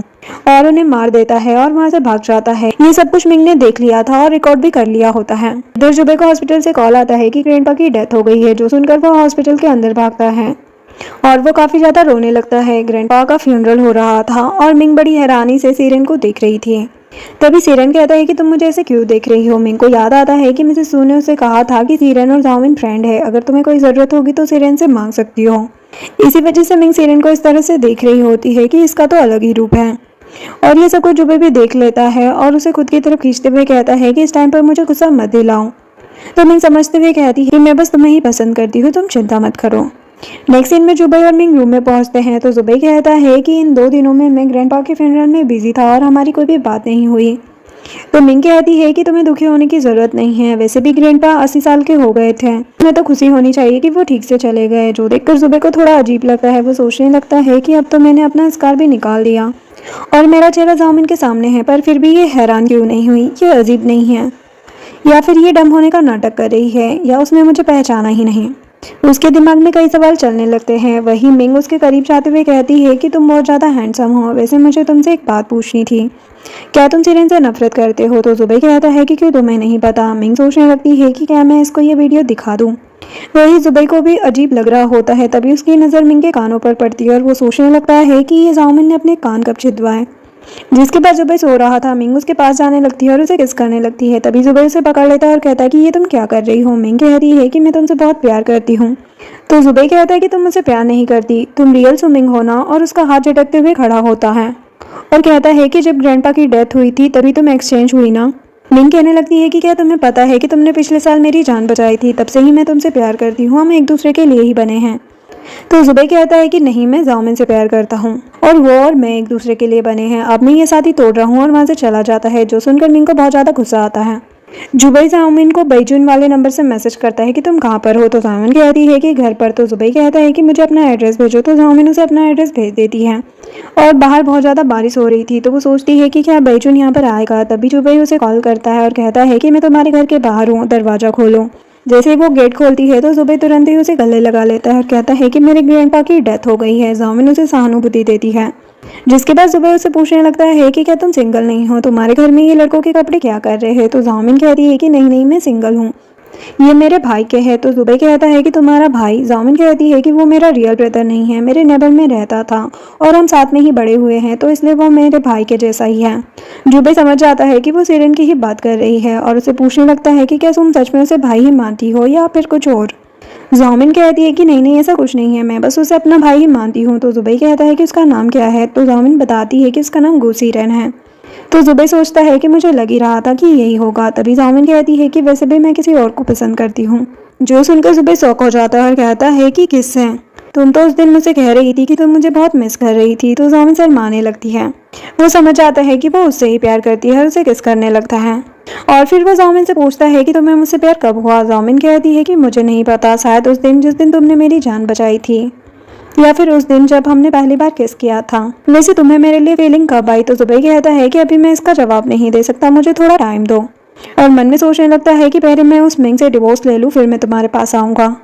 और उन्हें मार देता है और वहाँ से भाग जाता है। ये सब कुछ मिंग ने देख लिया था और रिकॉर्ड भी कर लिया होता है। इधर जुबैर को हॉस्पिटल से कॉल आता है कि ग्रैंडपा की डेथ हो गई है, जो सुनकर वो हॉस्पिटल के अंदर भागता है और वो काफ़ी ज़्यादा रोने लगता है। ग्रैंडपा का फ्यूनरल हो रहा था और मिंग बड़ी हैरानी से सीरेन को देख रही थी। तभी सीरेन कहता है कि तुम मुझे ऐसे क्यों देख रही हो? मिंग को याद आता है कि मिसेस सू ने उसे कहा था कि सीरेन और जामिन फ्रेंड है, अगर तुम्हें कोई ज़रूरत होगी तो सीरेन से मांग सकती हो। इसी वजह से मिंग सीरेन को इस तरह से देख रही होती है कि इसका तो अलग ही रूप है। और ये सब कुछ जुबैर भी देख लेता है और उसे खुद की तरफ खींचते हुए कहता है कि इस टाइम पर मुझे गुस्सा मत दिलाओ। तो मिंग समझते हुए कहती है कि मैं बस तुम्हें ही पसंद करती हूँ, तुम चिंता मत करो। नेक्स्ट सीन में जुबैर और मिंग रूम में पहुंचते हैं। तो जुबैर कहता है कि इन 2 दिनों में मैं ग्रैंडपा के फ्यूनरल में बिजी था और हमारी कोई भी बात नहीं हुई। तो मिंग कहती है कि तुम्हें दुखी होने की ज़रूरत नहीं है, वैसे भी ग्रैंडपा 80 साल के हो गए थे, तुम्हें तो खुशी होनी चाहिए कि वो ठीक से चले गए। जो देखकर जुबैर को थोड़ा अजीब लगता है। वो सोचने लगता है कि अब तो मैंने अपना स्कार भी निकाल दिया और मेरा चेहरा जामिन के सामने है, पर फिर भी ये हैरान क्यों नहीं हुई? ये अजीब नहीं है, या फिर ये डम होने का नाटक कर रही है, या उसने मुझे पहचाना ही नहीं? उसके दिमाग में कई सवाल चलने लगते हैं। वही मिंग उसके करीब जाते हुए कहती है कि तुम बहुत ज़्यादा हैंडसम हो, वैसे मुझे तुमसे एक बात पूछनी थी, क्या तुम सीरेन से नफरत करते हो? तो जुबैर कहता है कि क्यों, तुम्हें नहीं पता? मिंग सोचने लगती है कि क्या मैं इसको ये वीडियो दिखा दूं। वही जुबैर को भी अजीब लग रहा होता है। तभी उसकी नज़र मिंग के कानों पर पड़ती है और वो सोचने लगता है कि ये जामिन ने अपने कान कब छिदवाए। जिसके बाद जुबैर सो रहा था। मिंग उसके पास जाने लगती है और उसे किस करने लगती है। तभी जुबैर उसे पकड़ लेता है और कहता है कि ये तुम क्या कर रही हो? मिंग कहती है कि मैं तुमसे बहुत प्यार करती हूँ। तो जुबैर कहता है कि तुम मुझसे प्यार नहीं करती, तुम रियल स्विमिंग हो ना, और उसका हाथ झटकते हुए खड़ा होता है और कहता है कि जब ग्रैंडपा की डेथ हुई थी तभी तुम एक्सचेंज हुई ना। मिंग कहने लगती है कि क्या तुम्हें पता है कि तुमने पिछले साल मेरी जान बचाई थी, तब से ही मैं तुमसे प्यार करती हूँ, हम एक दूसरे के लिए ही बने हैं। तो जुबैर कहता है कि नहीं, मैं जामिन से प्यार करता हूँ और वो और मैं एक दूसरे के लिए बने हैं, अब मैं ये शादी तोड़ रहा हूँ, और वहाँ से चला जाता है। जो सुनकर मिंग को बहुत ज़्यादा गुस्सा आता है। जुबैर जामिन को बैजुन वाले नंबर से मैसेज करता है कि तुम कहाँ पर हो? तो जामिन कहती है कि घर पर। तो जुबैर कहता है कि मुझे अपना एड्रेस भेजो। तो जामिन उसे अपना एड्रेस भेज देती है और बाहर बहुत ज़्यादा बारिश हो रही थी, तो वो सोचती है कि क्या बैजुन यहाँ पर आएगा। तभी जुबैर उसे कॉल करता है और कहता है कि मैं तुम्हारे घर के बाहर हूँ, दरवाज़ा खोलो। जैसे ही वो गेट खोलती है तो जुबैर तुरंत ही उसे गले लगा लेता है और कहता है कि मेरे ग्रैंडपा की डेथ हो गई है। जामिन उसे सहानुभूति देती है। जिसके बाद जुबैर उसे पूछने लगता है कि क्या तुम सिंगल नहीं हो? तुम्हारे घर में ये लड़कों के कपड़े क्या कर रहे हैं? तो जामिन कहती है कि नहीं नहीं, मैं सिंगल हूँ, ये मेरे भाई के हैं। तो जुबैर कहता है कि तुम्हारा भाई? जामिन कहती है कि वो मेरा रियल ब्रदर नहीं है, मेरे नेबर में रहता था और हम साथ में ही बड़े हुए हैं, तो इसलिए वो मेरे भाई के जैसा ही है। जुबैर समझ जाता है कि वो सीरेन की ही बात कर रही है और उसे पूछने लगता है कि क्या तुम सच में उसे भाई ही मानती हो या फिर कुछ और? जामिन कहती है कि नहीं नहीं, ऐसा कुछ नहीं है, मैं बस उसे अपना भाई ही मानती हूँ। तो जुबैर कहता है कि उसका नाम क्या है? तो जामिन बताती है कि उसका नाम गुसीरेन है। तो जुबैर सोचता है कि मुझे लग ही रहा था कि यही होगा। तभी जामिन कहती है कि वैसे भी मैं किसी और को पसंद करती हूँ। जो सुनकर जुबैर शॉक हो जाता है और कहता है कि किससे? तुम तो उस दिन मुझसे कह रही थी कि तुम मुझे बहुत मिस कर रही थी। तो जामिन शर्माने लगती है। वो समझ जाता है कि वो उससे ही प्यार करती है और उसे किस करने लगता है। और फिर वो जामिन से पूछता है कि तुम्हें मुझसे प्यार कब हुआ? जामिन कहती है कि मुझे नहीं पता, शायद उस दिन जिस दिन तुमने मेरी जान बचाई थी, या फिर उस दिन जब हमने पहली बार किस किया था। वैसे तुम्हें मेरे लिए फीलिंग कब आई? तो जुबैर कहता है कि अभी मैं इसका जवाब नहीं दे सकता, मुझे थोड़ा टाइम दो। और मन में सोचने लगता है कि पहले मैं उस मिंग से डिवोर्स ले लूँ, फिर मैं तुम्हारे पास आऊँगा।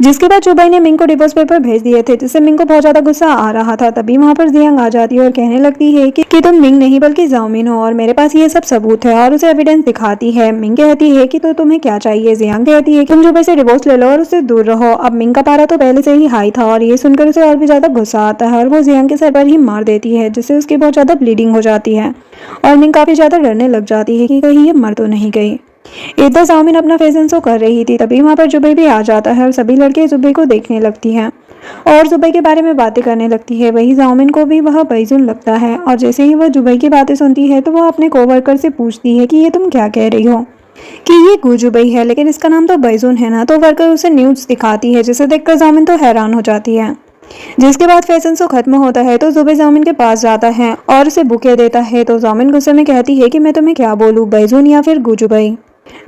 जिसके बाद जुबैर ने मिंग को डिवोर्स पेपर भेज दिए थे, जिससे मिंग को बहुत ज़्यादा गुस्सा आ रहा था। तभी वहाँ पर जियांग आ जाती है और कहने लगती है कि तुम मिंग नहीं बल्कि जामिन हो और मेरे पास ये सब सबूत है, और उसे एविडेंस दिखाती है। मिंग कहती है कि तो तुम्हें क्या चाहिए? जियांग कहती है कि तुम जुबैर से डिवोर्स ले लो और उससे दूर रहो। अब मिंग का पारा तो पहले से ही हाई था और ये सुनकर उसे और भी ज़्यादा गुस्सा आता है और वो जियांग के सर पर ही मार देती है, जिससे उसकी बहुत ज़्यादा ब्लीडिंग हो जाती है और मिंग काफ़ी ज़्यादा डरने लग जाती है कि कहीं ये मर तो नहीं गई। इधर जामिन अपना फैशन शो कर रही थी, तभी वहाँ पर जुबई भी आ जाता है और सभी लड़के जुबई को देखने लगती हैं और जुबई के बारे में बातें करने लगती है। वही जामिन को भी वह बैजुन लगता है और जैसे ही वह जुबई की बातें सुनती है तो वह अपने कोवर्कर से पूछती है कि ये तुम क्या कह रही हो, कि ये गुजुबई है लेकिन इसका नाम तो बैजुन है ना। तो वर्कर उसे न्यूज़ दिखाती है जिसे देखकर जामिन तो हैरान हो जाती है। जिसके बाद फैशन शो खत्म होता है तो जुबई जामिन के पास जाता है और उसे बुके देता है। तो जामिन गुस्से में कहती है कि मैं तुम्हें क्या बोलूं, बैजुन या फिर गुजुबई।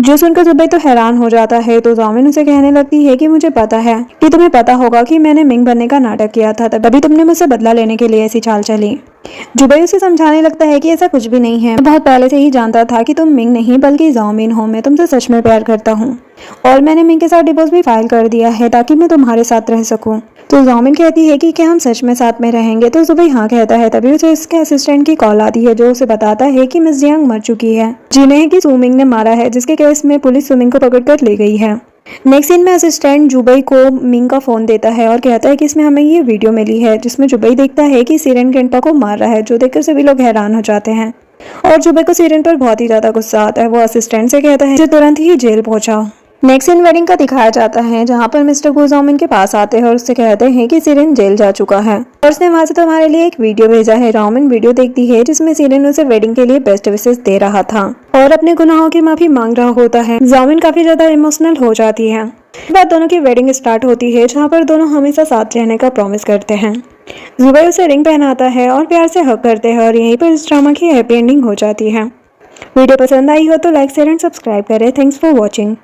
जो सुनकर जुबई तो हैरान हो जाता है। तो जामिन उसे कहने लगती है कि मुझे पता है कि तुम्हें पता होगा कि मैंने मिंग बनने का नाटक किया था, तभी तुमने मुझसे बदला लेने के लिए ऐसी चाल चली। जुबई उसे समझाने लगता है कि ऐसा कुछ भी नहीं है, मैं बहुत पहले से ही जानता था कि तुम मिंग नहीं बल्कि जामिन हो। मैं तुमसे सच में प्यार करता हूँ और मैंने मिंग के साथ डिवोर्स भी फाइल कर दिया है ताकि मैं तुम्हारे साथ रह सकूं। तो जामिन कहती है कि क्या हम सच में साथ में रहेंगे। तो जुबई हाँ कहता है। तभी उसे इसके असिस्टेंट की कॉल आती है जो उसे बताता है कि मिस जियांग मर चुकी है, जिन्हें कि सुमिंग ने मारा है, जिसके केस में पुलिस सुमिंग को पकड़कर ले गई है। नेक्स्ट सीन में असिस्टेंट जुबई को मिंग का फोन देता है और कहता है कि इसमें हमें ये वीडियो मिली है जिसमें जुबई देखता है कि सीरेन गेंटा को मार रहा है, जो देखकर सभी लोग हैरान हो जाते हैं और जुबई को सीरेन पर बहुत ही ज्यादा गुस्सा आता है। वो असिस्टेंट से कहता है जो तुरंत ही जेल पहुंचाओ। नेक्स्ट सीन वेडिंग का दिखाया जाता है जहां पर मिस्टर गो जामिन के पास आते हैं और उससे कहते हैं कि सीरेन जेल जा चुका है और उसने वहां से तुम्हारे लिए एक वीडियो भेजा है। जामिन वीडियो देखती है जिसमें सीरेन उसे वेडिंग के लिए बेस्ट विशेस दे रहा था और अपने गुनाहों की माफी मांग रहा होता है। जामिन काफी ज्यादा इमोशनल हो जाती है। बाद दोनों की वेडिंग स्टार्ट होती है जहाँ पर दोनों हमेशा साथ रहने का प्रॉमिस करते हैं। जुबई उसे रिंग पहनाता है और प्यार से हग करते हैं और यहीं पर इस ड्रामा की हैप्पी एंडिंग हो जाती है। वीडियो पसंद आई हो तो लाइक शेयर एंड सब्सक्राइब करें। Thanks for watching.